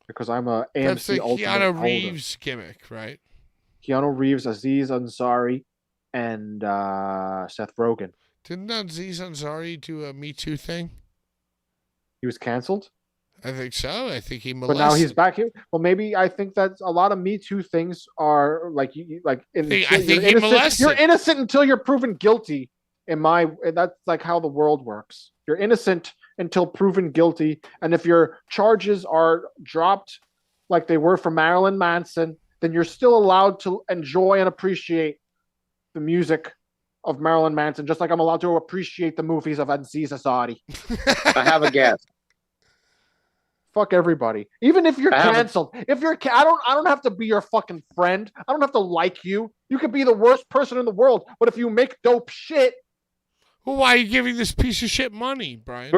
Because I'm a AMC That's the Ultimate Keanu holder. Reeves gimmick, right? Keanu Reeves, Aziz Ansari, and Seth Rogen. Didn't Aziz Ansari do a Me Too thing? He was canceled? I think so. I think he molested. But now he's back here. Well, maybe I think that a lot of Me Too things are like I think he molested. You're innocent until you're proven guilty. That's like how the world works. You're innocent until proven guilty, and if your charges are dropped, like they were for Marilyn Manson, then you're still allowed to enjoy and appreciate the music of Marilyn Manson, just like I'm allowed to appreciate the movies of Aziz Ansari. I have a guess. Fuck everybody. Even if you're canceled, I don't have to be your fucking friend. I don't have to like you. You could be the worst person in the world, but if you make dope shit, well, why are you giving this piece of shit money, Brian?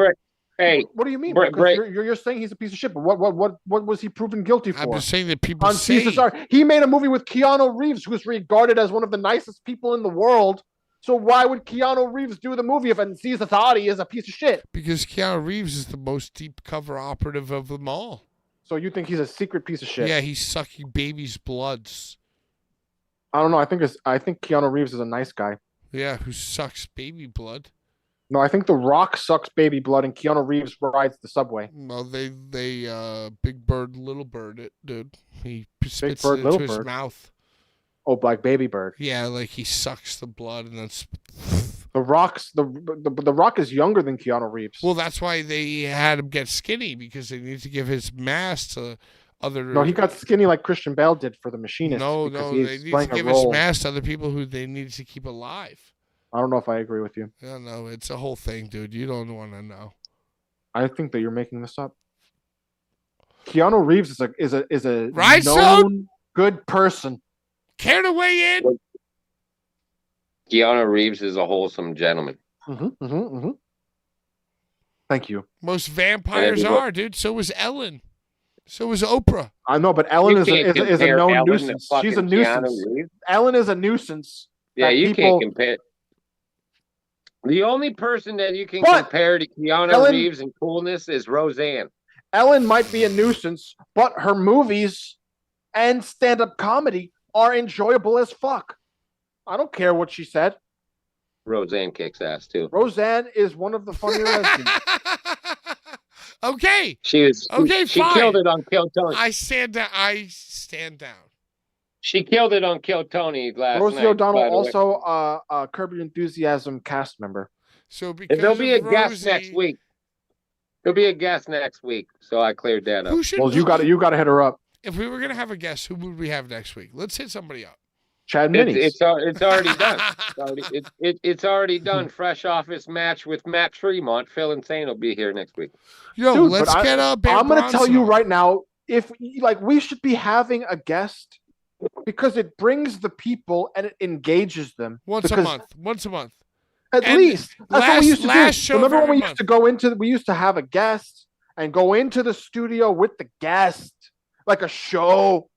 Hey, what do you mean? Because you're saying he's a piece of shit, but what was he proven guilty for? I'm just saying that people he made a movie with Keanu Reeves, who's regarded as one of the nicest people in the world. So why would Keanu Reeves do the movie if Aziz Ansari is a piece of shit? Because Keanu Reeves is the most deep cover operative of them all. So you think he's a secret piece of shit? Yeah, he's sucking babies' bloods. I don't know. I think Keanu Reeves is a nice guy. Yeah, who sucks baby blood. No, I think The Rock sucks baby blood and Keanu Reeves rides the subway. Well, they Big Bird, Little Bird it, dude. He spits it into his mouth. Oh, like Baby Bird. Yeah, like he sucks the blood and then The Rock is younger than Keanu Reeves. Well, that's why they had him get skinny, because they need to give his mass to other. No, he got skinny like Christian Bale did for The Machinist. No, they need to give his mass to other people who they need to keep alive. I don't know if I agree with you. Yeah, no, it's a whole thing, dude. You don't want to know. I think that you're making this up. Keanu Reeves is a right, known good person. Care to weigh in? Keanu Reeves is a wholesome gentleman. Thank you. Most vampires are, dude. So was Ellen. So was Oprah. I know, but Ellen is a known Ellen nuisance. She's a nuisance. Ellen is a nuisance. Yeah, you can't compare. The only person that you can compare to Keanu Reeves in coolness is Roseanne. Ellen might be a nuisance, but her movies and stand-up comedy are enjoyable as fuck. I don't care what she said. Roseanne kicks ass too. Roseanne is one of the funnier lesbians. Okay. She killed it on Kill Tony. I stand down. She killed it on Kill Tony last night. Rosie O'Donnell, also a Curb Your Enthusiasm cast member. So because there'll be a guest next week. There'll be a guest next week, so I cleared that up. You got to hit her up. If we were gonna have a guest, who would we have next week? Let's hit somebody up. Chad Minis. It's already done. It's already done. Fresh off his match with Matt Tremont, Phil Insane will be here next week. Yo, dude, let's get up. I'm going to tell you right now, if we should be having a guest because it brings the people and it engages them once a month. At least that's what we used to do. Remember when we used to go into? We used to have a guest and go into the studio with the guest, like a show.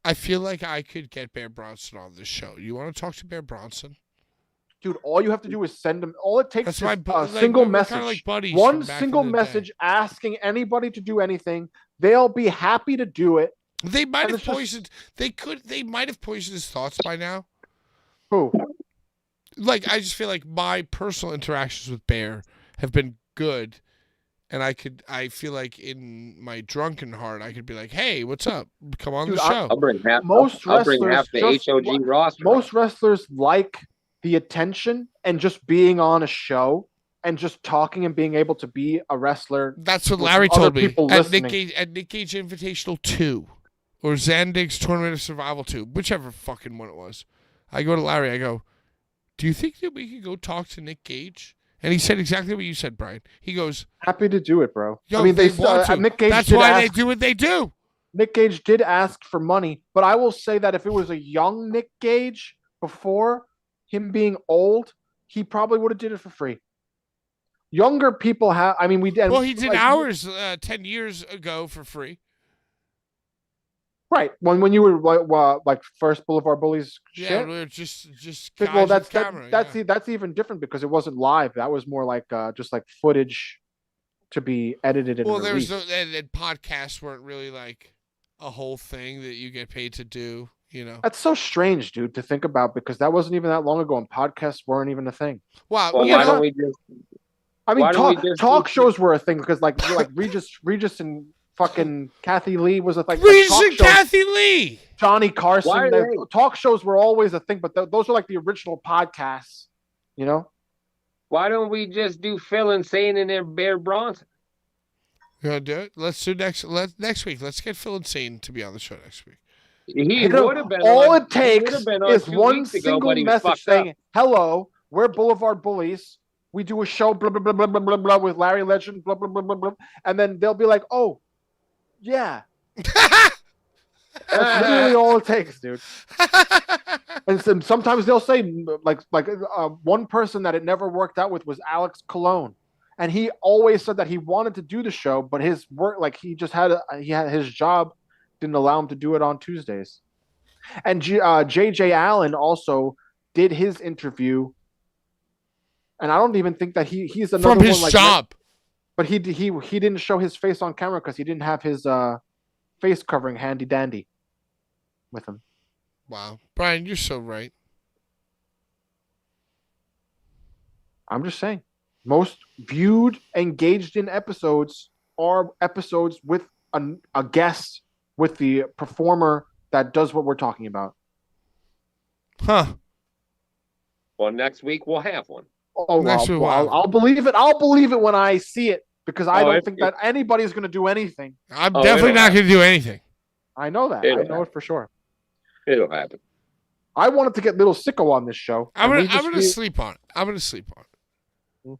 I feel like I could get Bear Bronson on this show. You want to talk to Bear Bronson? Dude, all you have to do is send him. All it takes is a like, single message. Like one single message asking anybody to do anything. They'll be happy to do it. They might have poisoned. They might have poisoned his thoughts by now. Who? Like, I just feel like my personal interactions with Bear have been good. And I feel like in my drunken heart, I could be like, "Hey, what's up? Come on the show." I'll bring half. I'll bring half the HOG roster. Most wrestlers like the attention and just being on a show and just talking and being able to be a wrestler. That's what Larry told me at Nick Gage Invitational 2 or Zandig's Tournament of Survival 2, whichever fucking one it was. I go to Larry. I go, "Do you think that we could go talk to Nick Gage?" And he said exactly what you said, Brian. He goes, "Happy to do it, bro." Yo, I mean, they want to. Nick Gage That's why they do what they do. Nick Gage did ask for money, but I will say that if it was a young Nick Gage before him being old, he probably would have did it for free. Younger people have. I mean, we did. Well, he did ours 10 years ago for free. Right, when you were like first Blvd Bullies. Yeah, we were just. Well, that's even different because it wasn't live. That was more like just like footage to be edited and released. And podcasts weren't really like a whole thing that you get paid to do. You know, that's so strange, dude, to think about because that wasn't even that long ago, and podcasts weren't even a thing. Wow. Well, why don't we just? I mean, talk shows were a thing because like Regis and fucking Kathy Lee was a thing. Regis and Kathy Lee, Johnny Carson. Talk shows were always a thing, but those are like the original podcasts. You know. Why don't we just do Phil Insane and then Bear Bronson? You want to do it? Let's do next week. Let's get Phil Insane to be on the show next week. He would have been. All it takes is one single message saying, "Hello, we're Blvd Bullies. We do a show, blah, blah, blah, blah, blah, blah, blah, with Larry Legend, blah, blah, blah, blah, blah." And then they'll be like, "Oh, yeah." That's literally all it takes, dude. And sometimes they'll say, one person that it never worked out with was Alex Colon. And he always said that he wanted to do the show, but his work, like he had his job didn't allow him to do it on Tuesdays. And JJ Allen also did his interview. And I don't even think that he's another from his one like job. But he didn't show his face on camera because he didn't have his face covering handy dandy with him. Wow, Brian, you're so right. I'm just saying, most viewed, engaged in episodes are episodes with a guest, with the performer that does what we're talking about. Huh. Well, next week we'll have one. Oh, I'll believe it. I'll believe it when I see it because I don't think that anybody's going to do anything. I'm definitely not going to do anything. I know that. I know it for sure. It'll happen. I wanted to get Little Sicko on this show. I'm gonna sleep on it. I'm gonna sleep on it.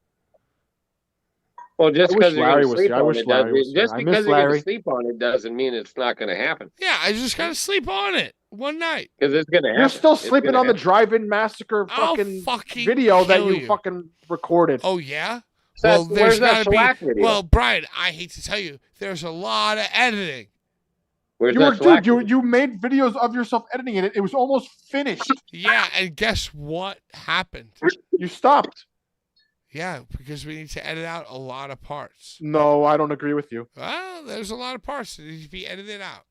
Well, just because Larry was here. I wish Larry was here. Just because you're going to sleep on it doesn't mean it's not going to happen. Yeah, I just got to sleep on it. One night. Because it's gonna happen. You're still sleeping on the drive-in massacre I'll fucking video that kill you fucking recorded. Oh yeah. So Well, where's there's that gotta be. shellac video? Well, Brian, I hate to tell you, there's a lot of editing. Where's You that were, shellac dude, video? you made videos of yourself editing it. It was almost finished. Yeah, and guess what happened? You stopped. Yeah, because we need to edit out a lot of parts. No, I don't agree with you. Well, there's a lot of parts that need to be edited out.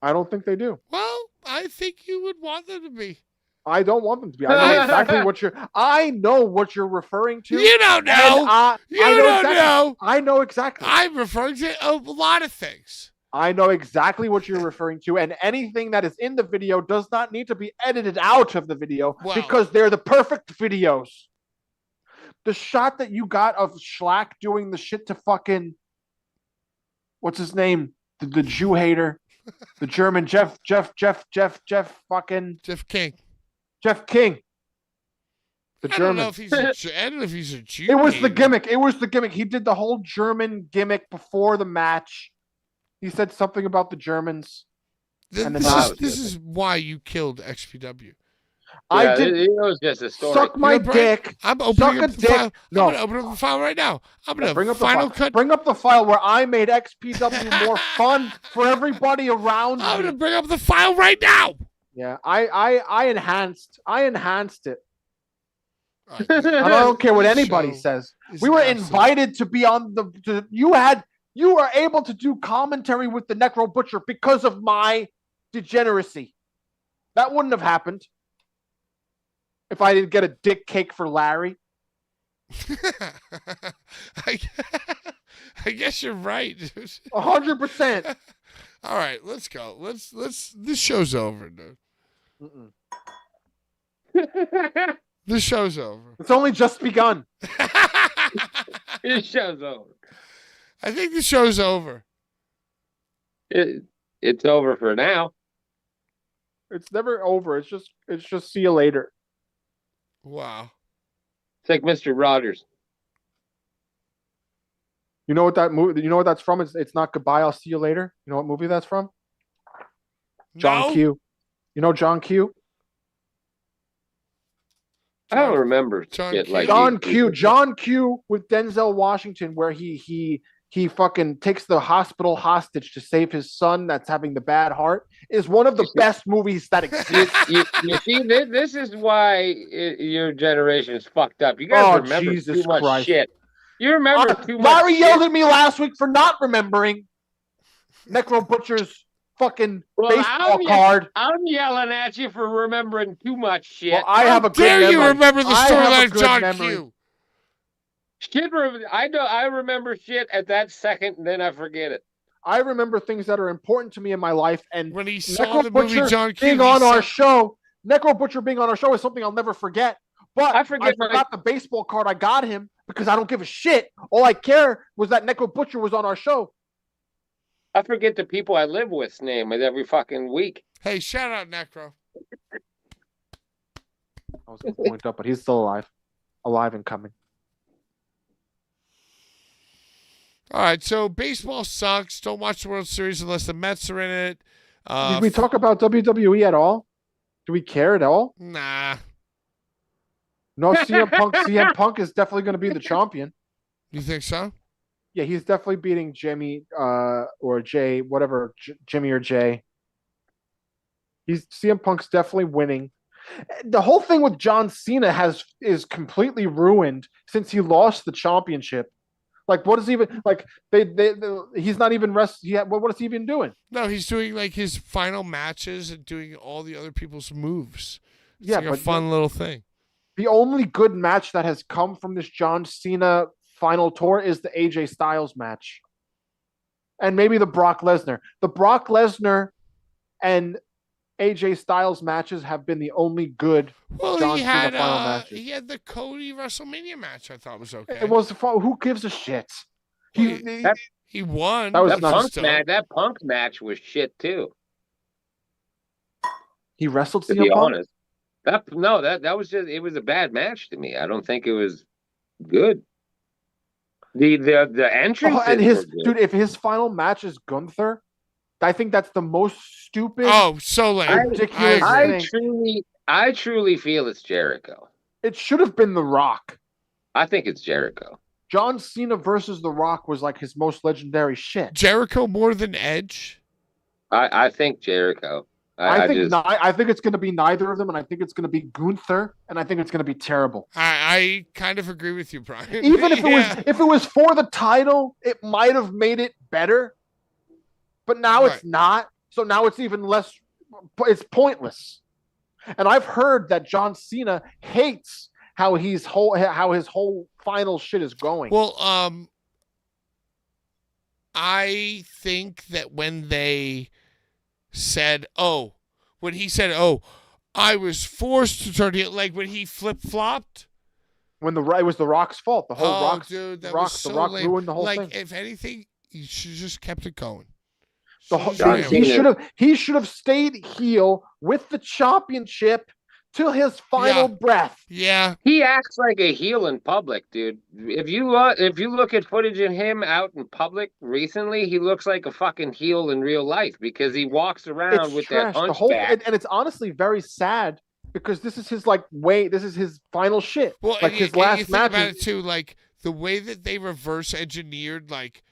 I don't think they do. Well, I think you would want them to be. I don't want them to be. I know exactly what you're. I know what you're referring to. You don't know. You I don't exactly, know. I know exactly. I'm referring to a lot of things. I know exactly what you're referring to, and anything that is in the video does not need to be edited out of the video because they're the perfect videos. The shot that you got of Schlack doing the shit to fucking what's his name? The Jew hater, the German Jeff fucking Jeff King. Jeff King. The I German. don't know if he's I don't know if he's a Jew. It was the gimmick. It was the gimmick. He did the whole German gimmick before the match. He said something about the Germans. This is why you killed XPW. I did. It was just a story. Suck my dick. I'm opening up the file. No. I'm gonna open up the file right now. I'm gonna bring up final the file. cut. Bring up the file where I made XPW more fun for everybody around I'm me. gonna bring up the file right now. Yeah, I enhanced it. Right. I don't care what anybody says. We were invited to be on the. You were able to do commentary with the Necro Butcher because of my degeneracy. That wouldn't have happened if I didn't get a dick cake for Larry. I guess you're right. 100%. All right, let's go. Let's. This show's over, dude. This show's over. It's only just begun. This show's over. I think the show's over. It's over for now. It's never over. It's just see you later. Wow. It's like Mr. Rogers. You know what that movie? You know what that's from? It's not Goodbye, I'll see you later. You know what movie that's from? John Q. You know John Q? I don't remember John shit Q. like John Q with Denzel Washington, where he fucking takes the hospital hostage to save his son that's having the bad heart, is one of the best movies that exists. you see, this is why your generation is fucked up. You guys remember too much shit. You remember too much Larry shit. yelled at me last week for not remembering Necro Butcher's fucking baseball card. I'm yelling at you for remembering too much shit. Well, I have a good dare memory. you remember the storyline of John memory. Q? Shit, I remember shit at that second, and then I forget it. I remember things that are important to me in my life, and When he saw Necro the Butcher movie John Q, being on our show, Necro Butcher being on our show is something I'll never forget. But I forgot the baseball card I got him because I don't give a shit. All I care was that Necro Butcher was on our show. I forget the people I live with's name every fucking week. Hey, shout out Necro. I was going to point up, but he's still alive and coming. All right, so baseball sucks. Don't watch the World Series unless the Mets are in it. Did we talk about WWE at all? Do we care at all? Nah. No, CM Punk is definitely going to be the champion. You think so? Yeah, he's definitely beating Jimmy or Jay, whatever, Jimmy or Jay. CM Punk's definitely winning. The whole thing with John Cena is completely ruined since he lost the championship. Like, what is even like he's not even what is he even doing? No, he's doing like his final matches and doing all the other people's moves. It's yeah, like a fun little thing. The only good match that has come from this John Cena final tour is the AJ Styles match. And maybe the Brock Lesnar. The Brock Lesnar and AJ Styles matches have been the only good John Cena final matches. He had the Cody WrestleMania match I thought was okay. It was who gives a shit? He won. That Punk match was shit too. He wrestled to CM be Punk? honest. That was just, it was a bad match to me. I don't think it was good. The entrance and his dude, if his final match is Gunther, I think that's the most stupid, Oh, so lame. ridiculous thing. I truly feel it's Jericho. It should have been The Rock. I think it's Jericho. John Cena versus The Rock was like his most legendary shit. Jericho more than Edge? I think Jericho. I think it's going to be neither of them, and I think it's going to be Gunther, and I think it's going to be terrible. I kind of agree with you, Brian. Even if it was for the title, it might have made it better. But now it's not. So now it's even less. It's pointless. And I've heard that John Cena hates how his whole final shit is going. Well, I think that when they said, when he said, I was forced to turn it, like when he flip-flopped. When it was The Rock's fault. The whole Rock's, dude, that Rock, was so The Rock lame. ruined the whole thing. Like, if anything, you should have just kept it going. He should have stayed heel with the championship till his final breath. Yeah. He acts like a heel in public, dude. If you look at footage of him out in public recently, he looks like a fucking heel in real life because he walks around with that hunchback. And it's honestly very sad because this is his this is his final shit. Well, like his last match. About it too, like the way that they reverse engineered, like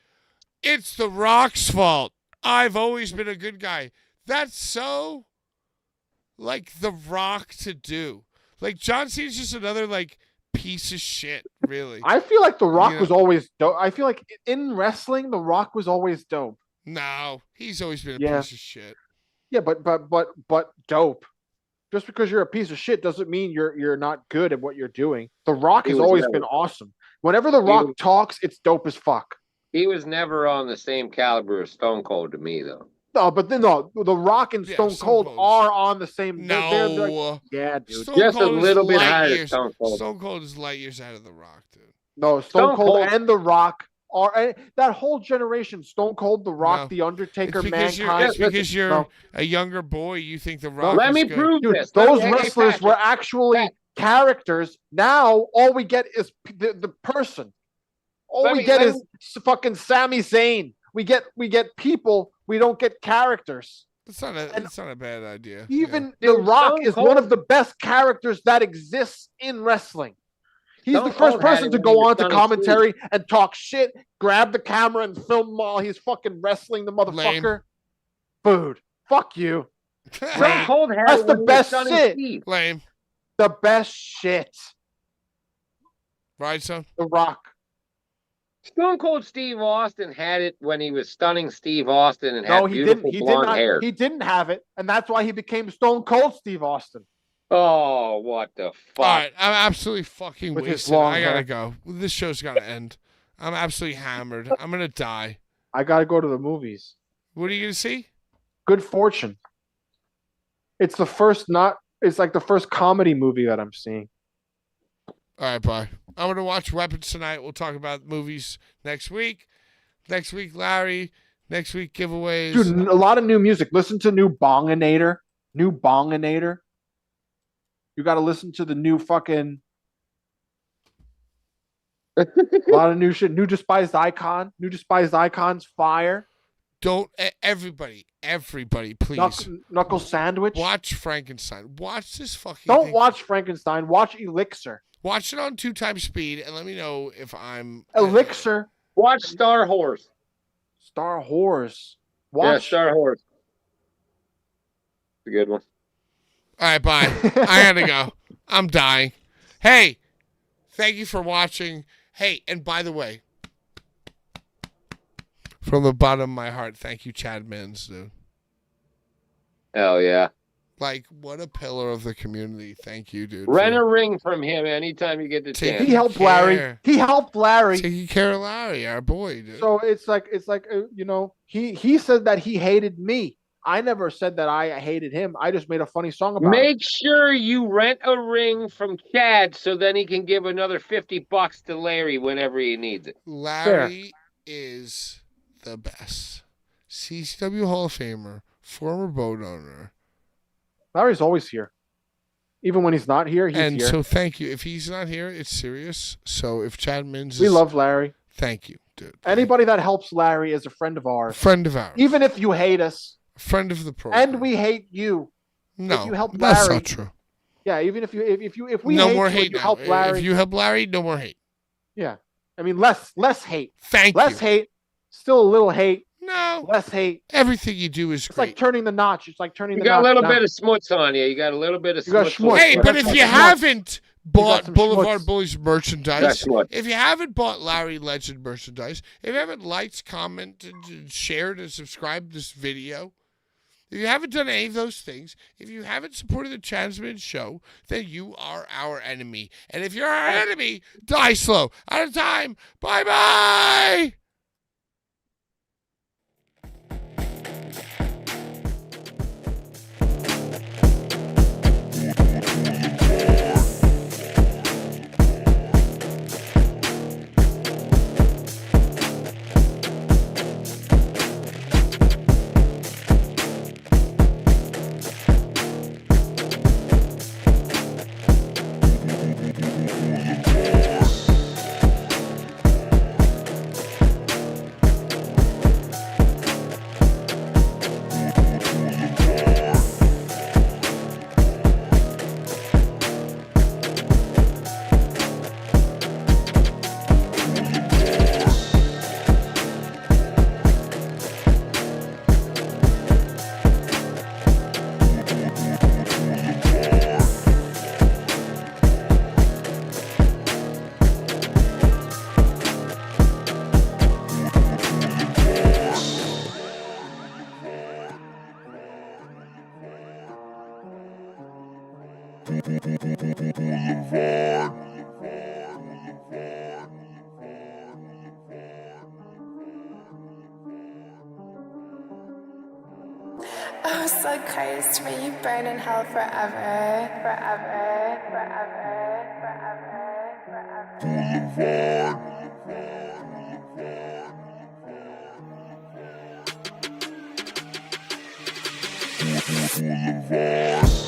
it's The Rock's fault. I've always been a good guy. That's so like The Rock to do. Like John Cena's just another like piece of shit, really. I feel like The Rock was always dope. I feel like in wrestling, The Rock was always dope. No, he's always been a piece of shit. Yeah, but dope. Just because you're a piece of shit doesn't mean you're not good at what you're doing. The Rock has always been awesome. Whenever The Rock talks, it's dope as fuck. He was never on the same caliber as Stone Cold to me, though. No, but then The Rock and Stone Cold are on the same. No, dude. Just a little bit higher than Stone Cold. Stone Cold is light years out of The Rock, dude. No, Stone Cold and The Rock are that whole generation. Stone Cold, The Rock, The Undertaker, Mankind. Because you're a younger boy, you think The Rock. Let me prove this. Those wrestlers were actually characters. Now all we get is the person. All we get is fucking Sami Zayn. We get people. We don't get characters. It's not a bad idea. Even The Rock is one of the best characters that exists in wrestling. He's the first person to go on to commentary and talk shit, grab the camera and film while he's fucking wrestling the motherfucker. Food. Fuck you. That's the best shit. Lame. The best shit. Right, son? The Rock. Stone Cold Steve Austin had it when he was stunning Steve Austin and had beautiful blonde hair. He didn't have it, and that's why he became Stone Cold Steve Austin. Oh, what the fuck! All right, I'm absolutely fucking wasted. I gotta go. This show's gotta end. I'm absolutely hammered. I'm gonna die. I gotta go to the movies. What are you gonna see? Good Fortune. It's like the first comedy movie that I'm seeing. All right, bye. I'm going to watch Weapons tonight. We'll talk about movies next week. Next week, Larry. Next week, giveaways. Dude, a lot of new music. Listen to New Bonginator. You got to listen to the new fucking... a lot of new shit. New Despised Icon. New Despised Icon's fire. Don't... Everybody, please. Knuckle Sandwich. Watch Frankenstein. Watch this fucking Don't watch Frankenstein. Watch Elixir. Watch it on 2x speed and let me know if I'm... Elixir. Watch Star Horse. Star Horse. Star Horse. It's a good one. All right, bye. I gotta go. I'm dying. Hey, thank you for watching. Hey, and by the way, from the bottom of my heart, thank you, Chad Mins, dude. Hell yeah. Like, what a pillar of the community. Thank you, dude. Rent a ring from him anytime you get the chance. He helped Larry. Taking care of Larry, our boy, dude. So it's like he said that he hated me. I never said that I hated him. I just made a funny song about it. Make sure you rent a ring from Chad so then he can give another $50 to Larry whenever he needs it. Larry is the best. CCW Hall of Famer, former boat owner. Larry's always here. Even when he's not here, he's here. And so thank you. If he's not here, it's serious. So if Chad Mins We love Larry. Thank you. dude. Anybody that helps Larry is a friend of ours. Friend of ours. Even if you hate us. Friend of the program. And we hate you. No, if you help that's Larry, not true. Yeah, even if we no hate more you, hate. You help Larry. If you help Larry, no more hate. Yeah, I mean less hate. Thank you. Less hate. Still a little hate. No. Less hate. Everything you do is It's great. like turning the notch. It's like turning you the notch. You got a little bit of smuts on you. You got a little bit of smuts. Hey, but if you haven't bought Boulevard Bullies merchandise, if you haven't bought Larry Legend merchandise, if you haven't liked, commented, and shared, and subscribed this video, if you haven't done any of those things, if you haven't supported the Chansman Show, then you are our enemy. And if you're our enemy, die slow. Out of time. Bye-bye. Oh, so Christ, may you burn in hell forever, forever, forever, forever, forever.